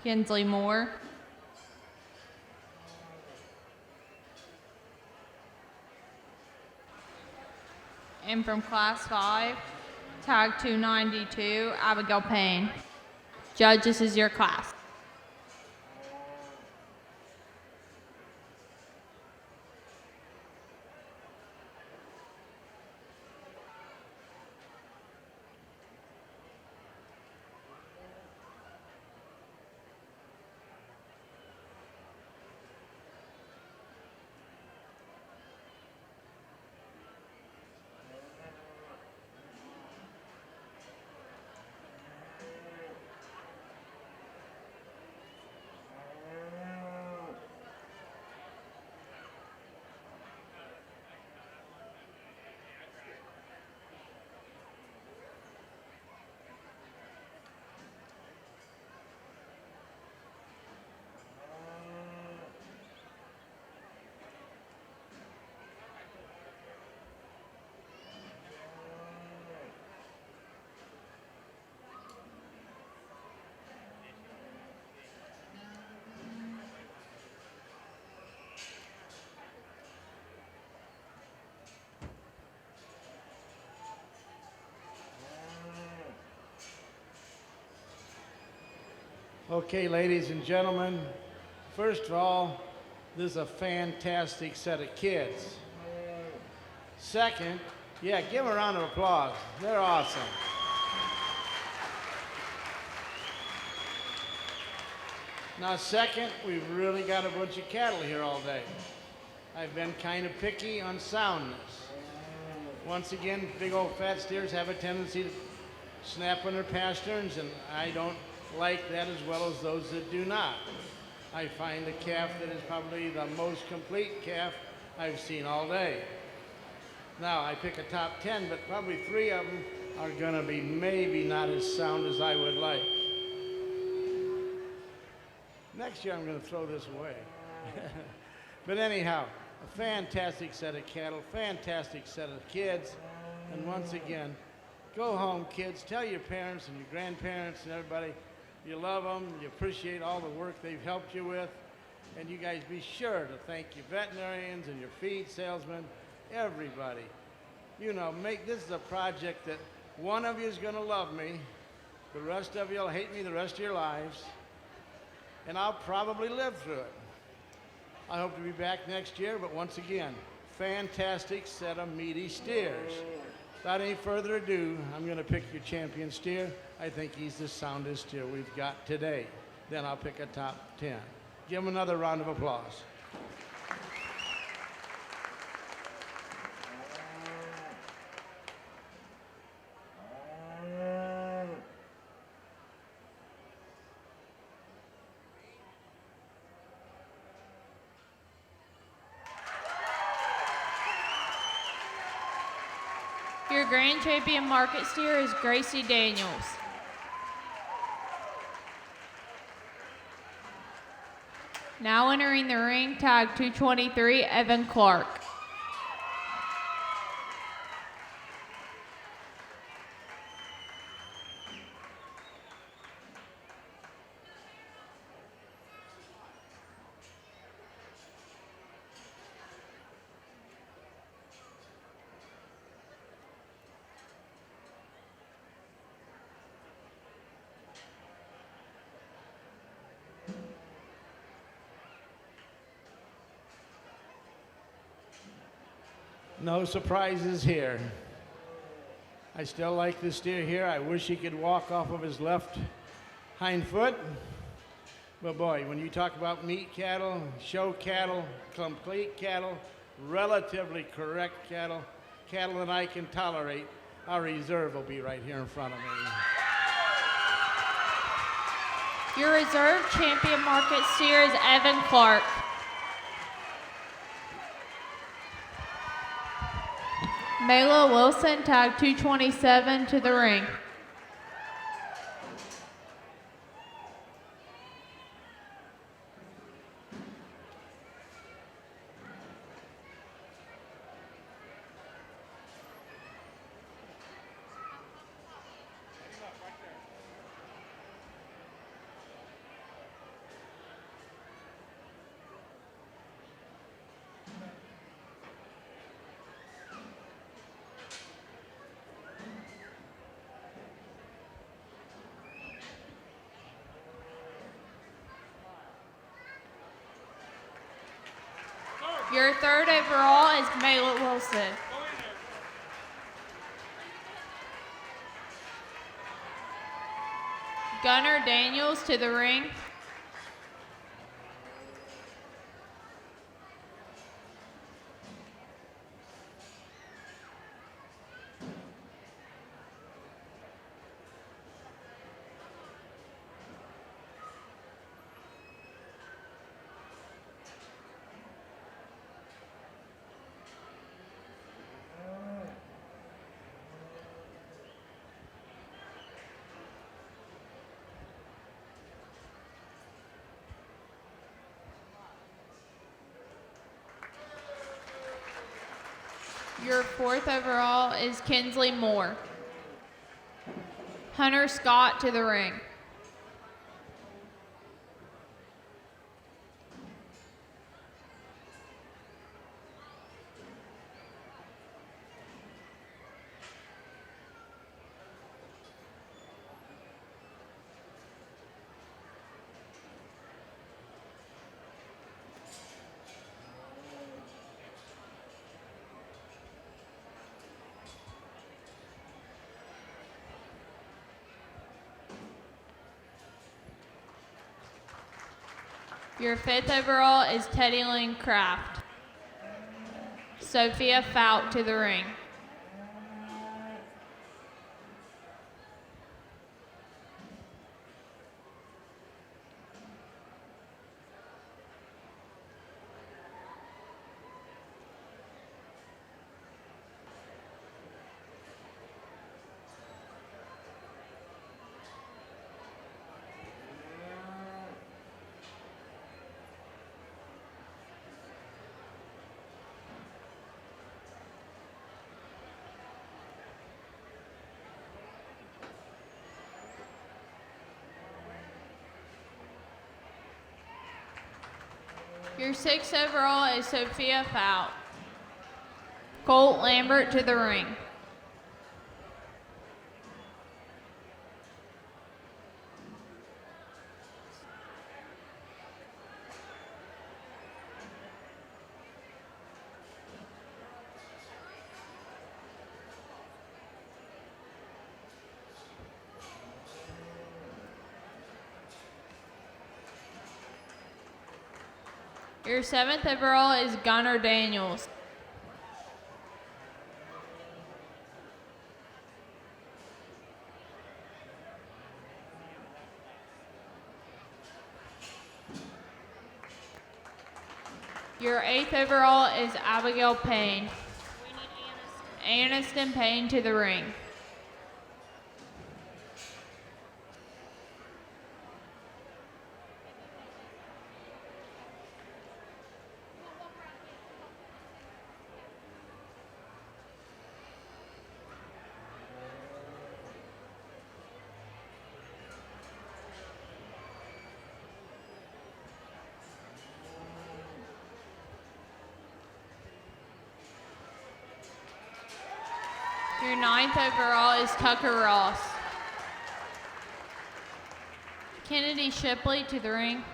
Kinsley Moore. And from Class 5, tag 292, Abigail Payne. Judge, this is your class. Okay, ladies and gentlemen, first of all, this is a fantastic set of kids. Second, yeah, give them a round of applause. They're awesome. Now, second, we've really got a bunch of cattle here all day. I've been kind of picky on soundness. Once again, big old fat steers have a tendency to snap on their pasterns, and I don't like that as well as those that do not. I find a calf that is probably the most complete calf I've seen all day. Now, I pick a top 10, but probably 3 of them are gonna be maybe not as sound as I would like. Next year, I'm gonna throw this away. But anyhow, a fantastic set of cattle, fantastic set of kids, and once again, go home, kids, tell your parents and your grandparents and everybody you love them, you appreciate all the work they've helped you with, and you guys be sure to thank your veterinarians and your feed salesmen, everybody. You know, this is a project that one of you is gonna love me, the rest of you will hate me the rest of your lives, and I'll probably live through it. I hope to be back next year, but once again, fantastic set of meaty steers. Without any further ado, I'm going to pick your champion steer. I think he's the soundest steer we've got today. Then I'll pick a top 10. Give him another round of applause. Your grand champion market steer is Gracie Daniels. Now entering the ring, tag 223, Evan Clark. No surprises here. I still like the steer here. I wish he could walk off of his left hind foot. But boy, when you talk about meat cattle, show cattle, complete cattle, relatively correct cattle, cattle that I can tolerate, our reserve will be right here in front of me. Your reserve champion market steer is Evan Clark. Mayla Wilson, tag 227 to the ring. Your third overall is Mayla Wilson. Gunnar Daniels to the ring. Your fourth overall is Kinsley Moore. Hunter Scott to the ring. Your 5th overall is Teddy Lynn Kraft. Sophia Fout to the ring. Your 6th overall is Sophia Fout. Colt Lambert to the ring. Your 7th overall is Gunnar Daniels. Your 8th overall is Abigail Payne. Aniston Payne to the ring. Your 9th overall is Tucker Ross. Kennedy Shipley to the ring.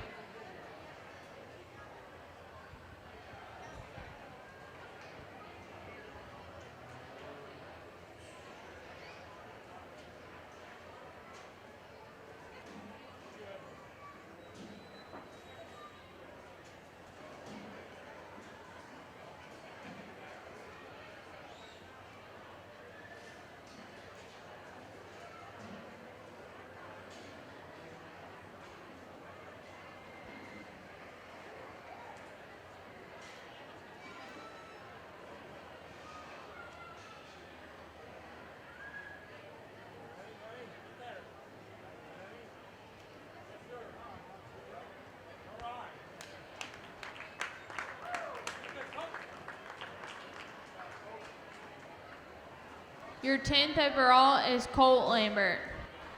Your 10th overall is Colt Lambert.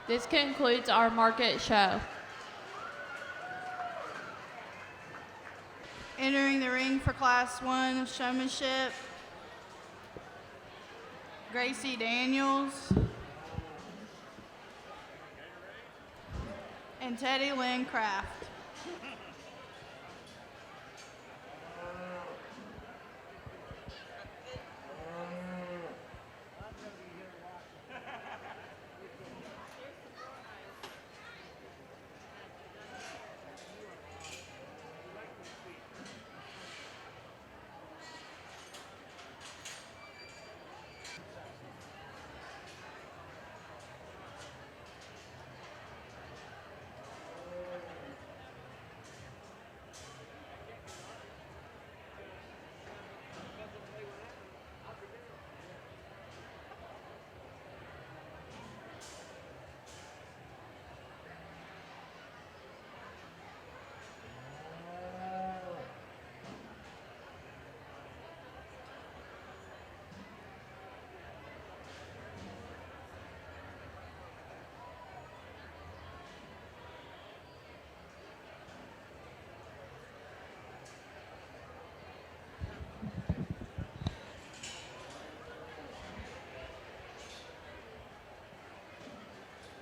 This concludes our market show. Entering the ring for Class 1 Showmanship, Gracie Daniels and Teddy Lynn Kraft.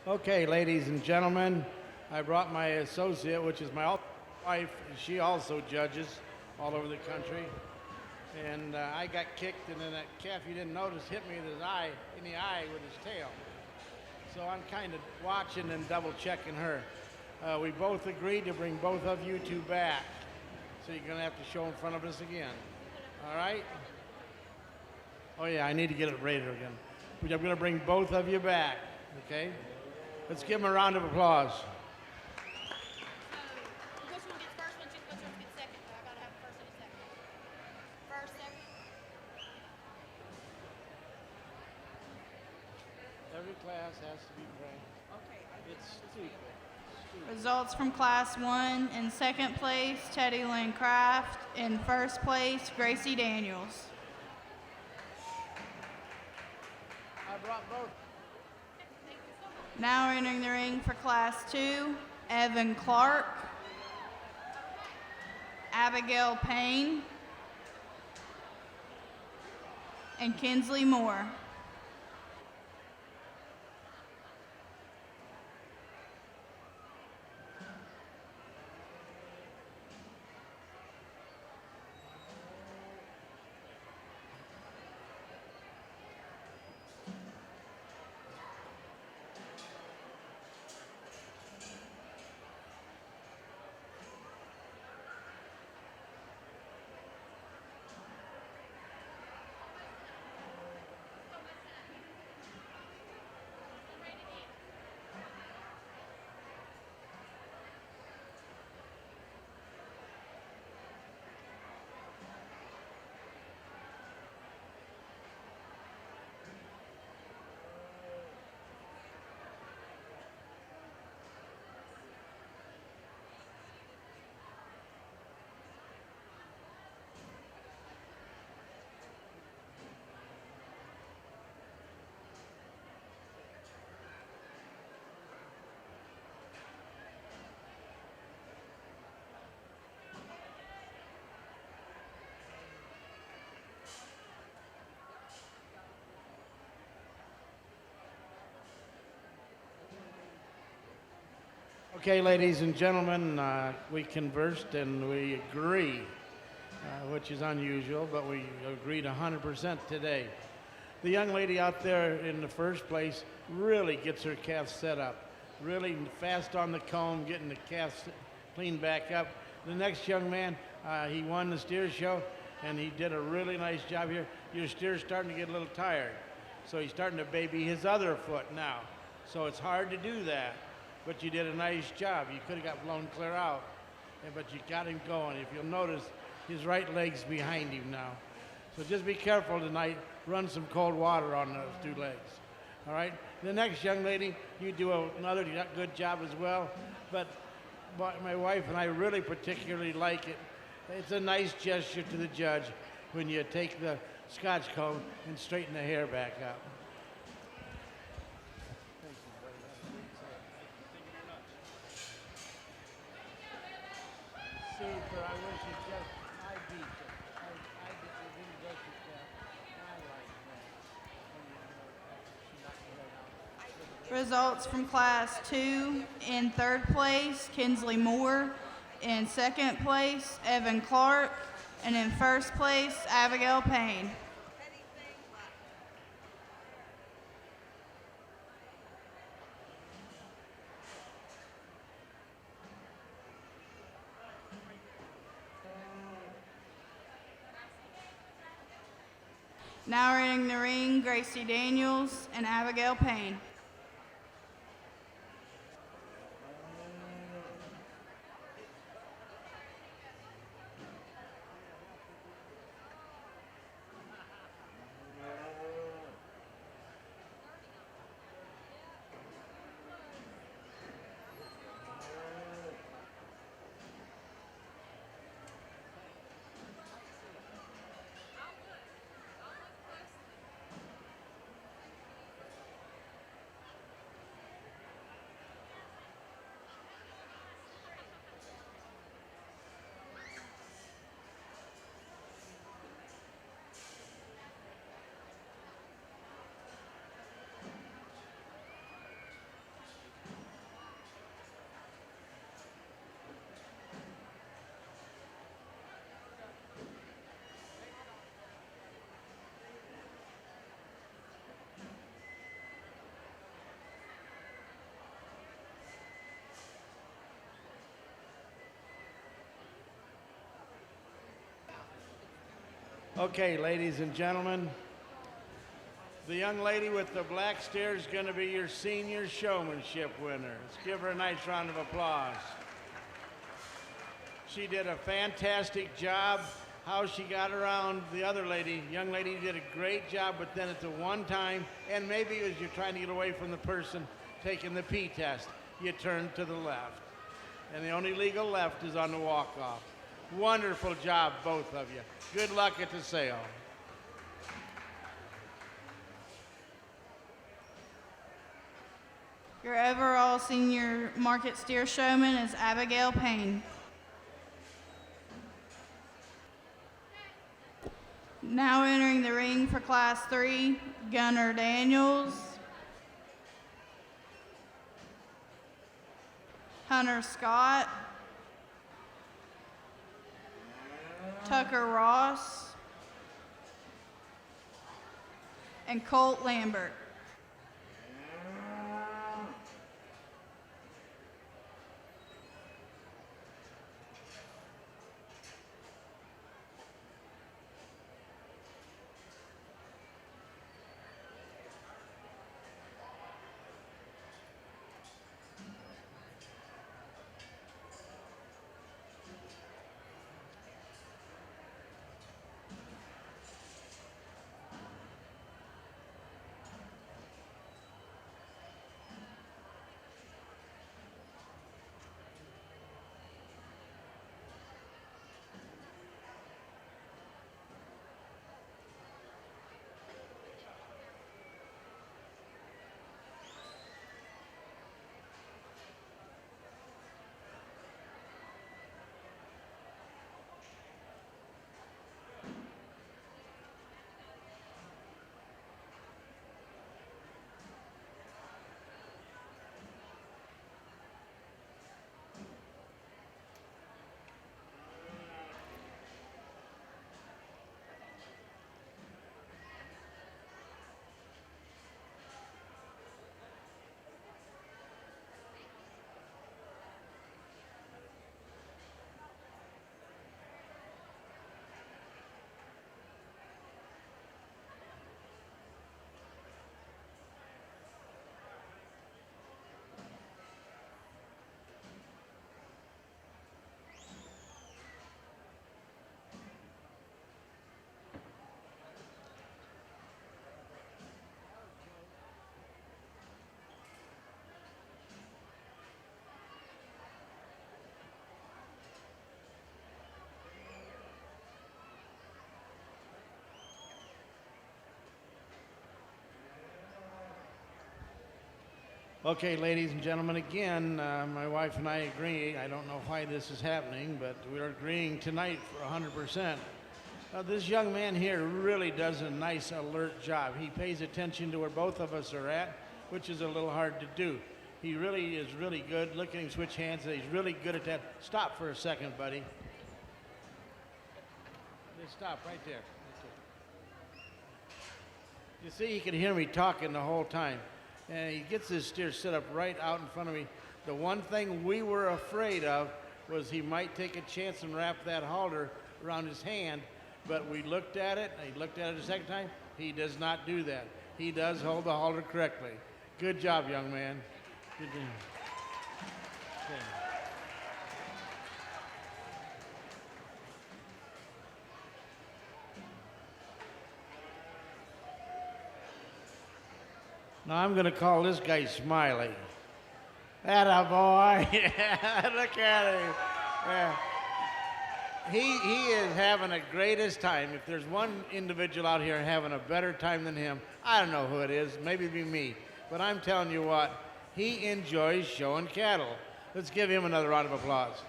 Okay, ladies and gentlemen, I brought my associate, which is my wife. She also judges all over the country. And I got kicked, and then that calf, you didn't notice, hit me in the eye with his tail. So I'm kind of watching and double checking her. We both agreed to bring both of you two back. So you're going to have to show in front of us again. All right? Oh, yeah, I need to get it rated again. But I'm going to bring both of you back, okay? Let's give them a round of applause. Which one gets first, which one gets second? I gotta have a first and a second. First, second. Every class has to be ranked. Okay. It's stupid. Results from Class 1. In second place, Teddy Lynn Kraft. In first place, Gracie Daniels. I brought both. Now entering the ring for Class 2, Evan Clark, Abigail Payne, and Kinsley Moore. Okay, ladies and gentlemen, we conversed and we agree, which is unusual, but we agreed 100% today. The young lady out there in the first place really gets her calf set up, really fast on the comb, getting the calf cleaned back up. The next young man, he won the steer show, and he did a really nice job here. Your steer's starting to get a little tired, so he's starting to baby his other foot now. So it's hard to do that. But you did a nice job. You could have got blown clear out, but you got him going. If you'll notice, his right leg's behind him now. So just be careful tonight. Run some cold water on those two legs. All right? The next young lady, you do another good job as well. But my wife and I really particularly like it. It's a nice gesture to the judge when you take the Scotch comb and straighten the hair back up. Super, I wish you just, I beat you. I beat you, didn't break your calf. I like that. She knocked me right out. Results from Class 2. In third place, Kinsley Moore. In second place, Evan Clark. And in first place, Abigail Payne. Now entering the ring, Gracie Daniels and Abigail Payne. Okay, ladies and gentlemen, the young lady with the black steer is going to be your senior showmanship winner. Let's give her a nice round of applause. She did a fantastic job. How she got around the other lady, young lady did a great job, but then at the one time, and maybe as you're trying to get away from the person taking the P test, you turn to the left. And the only legal left is on the walk-off. Wonderful job, both of you. Good luck at the sale. Your overall senior market steer showman is Abigail Payne. Now entering the ring for Class 3, Gunnar Daniels, Hunter Scott, Tucker Ross, and Colt Lambert. Okay, ladies and gentlemen, again, my wife and I agree. I don't know why this is happening, but we're agreeing tonight for 100%. This young man here really does a nice, alert job. He pays attention to where both of us are at, which is a little hard to do. He really is really good. Look at him switch hands. He's really good at that. Stop for a second, buddy. Just stop right there. You see, he can hear me talking the whole time. And he gets his steer set up right out in front of me. The one thing we were afraid of was he might take a chance and wrap that halter around his hand, but we looked at it, and he looked at it a second time. He does not do that. He does hold the halter correctly. Good job, young man. Good job. Okay. Now I'm going to call this guy Smiley. Atta boy. Yeah, look at him. Yeah. He is having the greatest time. If there's one individual out here having a better time than him, I don't know who it is. Maybe it'd be me. But I'm telling you what, he enjoys showing cattle. Let's give him another round of applause.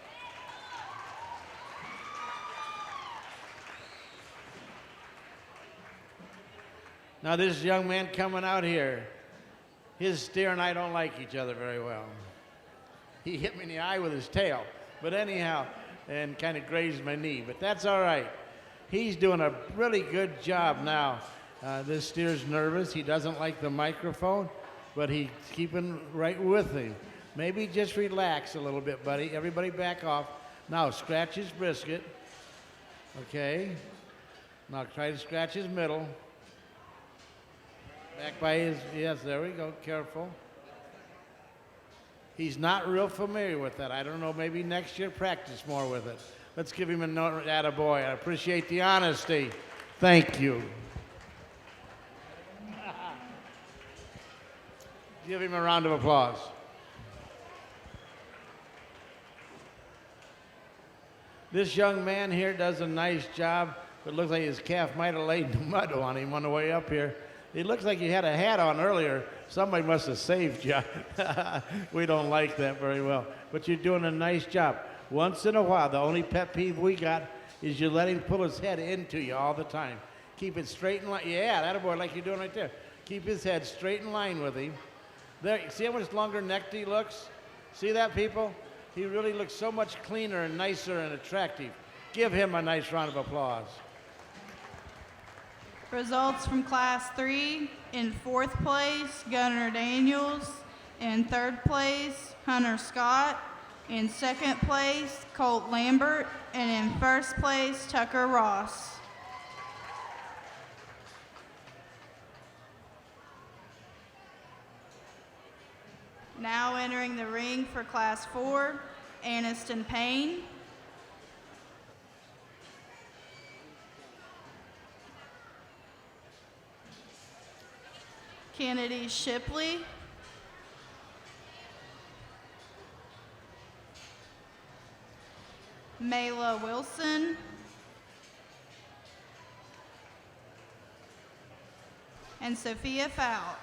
Now this young man coming out here, his steer and I don't like each other very well. He hit me in the eye with his tail, but anyhow, and kind of grazed my knee, but that's all right. He's doing a really good job now. This steer's nervous. He doesn't like the microphone, but he's keeping right with him. Maybe just relax a little bit, buddy. Everybody back off. Now, scratch his brisket. Okay. Now try to scratch his middle. Back by his, yes, there we go, careful. He's not real familiar with that. I don't know, maybe next year practice more with it. Let's give him a note, attaboy. I appreciate the honesty. Thank you. Give him a round of applause. This young man here does a nice job, but it looks like his calf might have laid in the mud on him on the way up here. It looks like he had a hat on earlier. Somebody must have saved you. We don't like that very well. But you're doing a nice job. Once in a while, the only pet peeve we got is you let him pull his head into you all the time. Keep it straight in line. Yeah, that boy, like you're doing right there. Keep his head straight in line with him. There, see how much longer necked he looks? See that, people? He really looks so much cleaner and nicer and attractive. Give him a nice round of applause. Results from Class 3. In 4th place, Gunnar Daniels. In 3rd place, Hunter Scott. In 2nd place, Colt Lambert. And in 1st place, Tucker Ross. Now entering the ring for Class 4, Aniston Payne. Kennedy Shipley. Mayla Wilson. And Sophia Fout.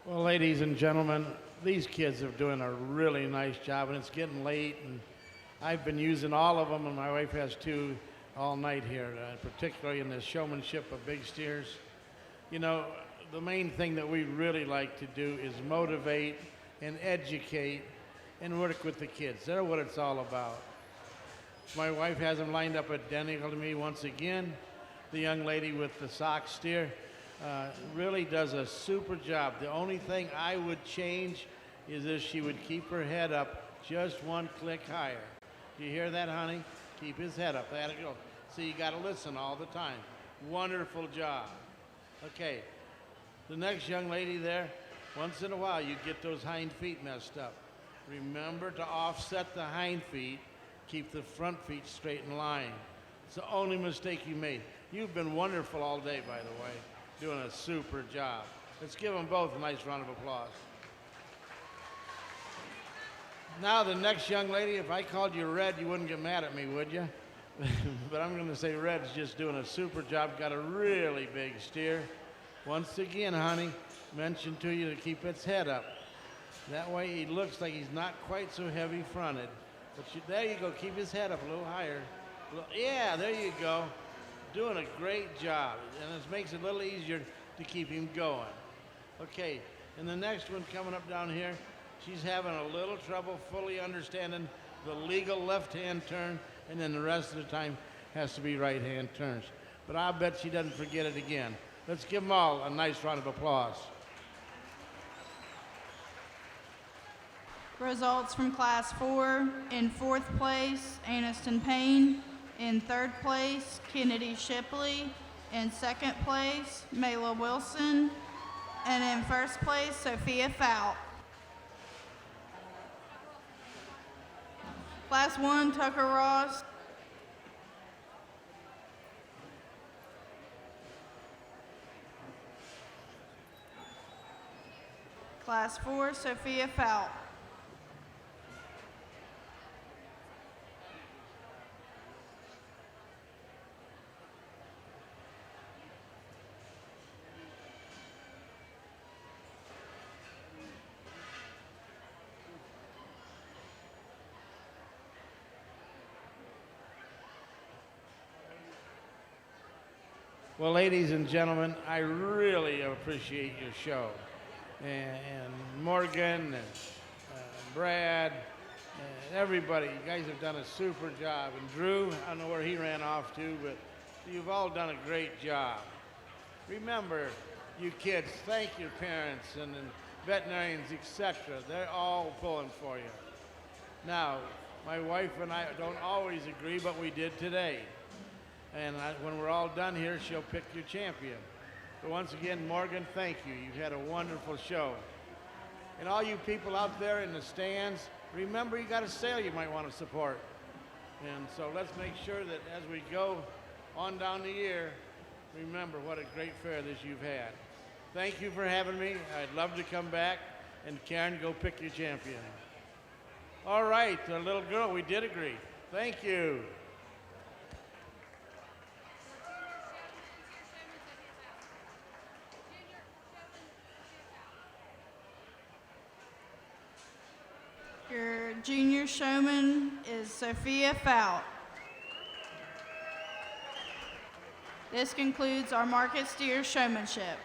Well, ladies and gentlemen, these kids are doing a really nice job, and it's getting late, and I've been using all of them, and my wife has two all night here, particularly in the showmanship of big steers. You know, the main thing that we really like to do is motivate and educate and work with the kids. They're what it's all about. My wife has them lined up identical to me once again. The young lady with the sock steer really does a super job. The only thing I would change is if she would keep her head up just one click higher. Do you hear that, honey? Keep his head up. That'll go. See, you got to listen all the time. Wonderful job. Okay, the next young lady there, once in a while you get those hind feet messed up. Remember to offset the hind feet, keep the front feet straight in line. It's the only mistake you made. You've been wonderful all day, by the way, doing a super job. Let's give them both a nice round of applause. Now the next young lady, if I called you Red, you wouldn't get mad at me, would you? But I'm going to say Red's just doing a super job, got a really big steer. Once again, honey, mentioned to you to keep its head up. That way he looks like he's not quite so heavy fronted. But there you go, keep his head up a little higher. Yeah, there you go. Doing a great job. And it makes it a little easier to keep him going. Okay, and the next one coming up down here, she's having a little trouble fully understanding the legal left-hand turn, and then the rest of the time has to be right-hand turns. But I'll bet she doesn't forget it again. Let's give them all a nice round of applause. Results from Class 4. In 4th place, Aniston Payne. In 3rd place, Kennedy Shipley. In 2nd place, Mayla Wilson. And in 1st place, Sophia Fout. Class 1, Tucker Ross. Class 4, Sophia Fout. Well, ladies and gentlemen, I really appreciate your show. And Morgan and Brad and everybody, you guys have done a super job. And Drew, I don't know where he ran off to, but you've all done a great job. Remember, you kids, thank your parents and veterinarians, etc. They're all pulling for you. Now, my wife and I don't always agree, but we did today. And when we're all done here, she'll pick your champion. But once again, Morgan, thank you. You've had a wonderful show. And all you people out there in the stands, remember you got a sale you might want to support. And so let's make sure that as we go on down the year, remember what a great fair this you've had. Thank you for having me. I'd love to come back. And Karen, go pick your champion. All right, the little girl, we did agree. Thank you. Your junior showman is Sophia Fout. This concludes our Market Steer Showmanship.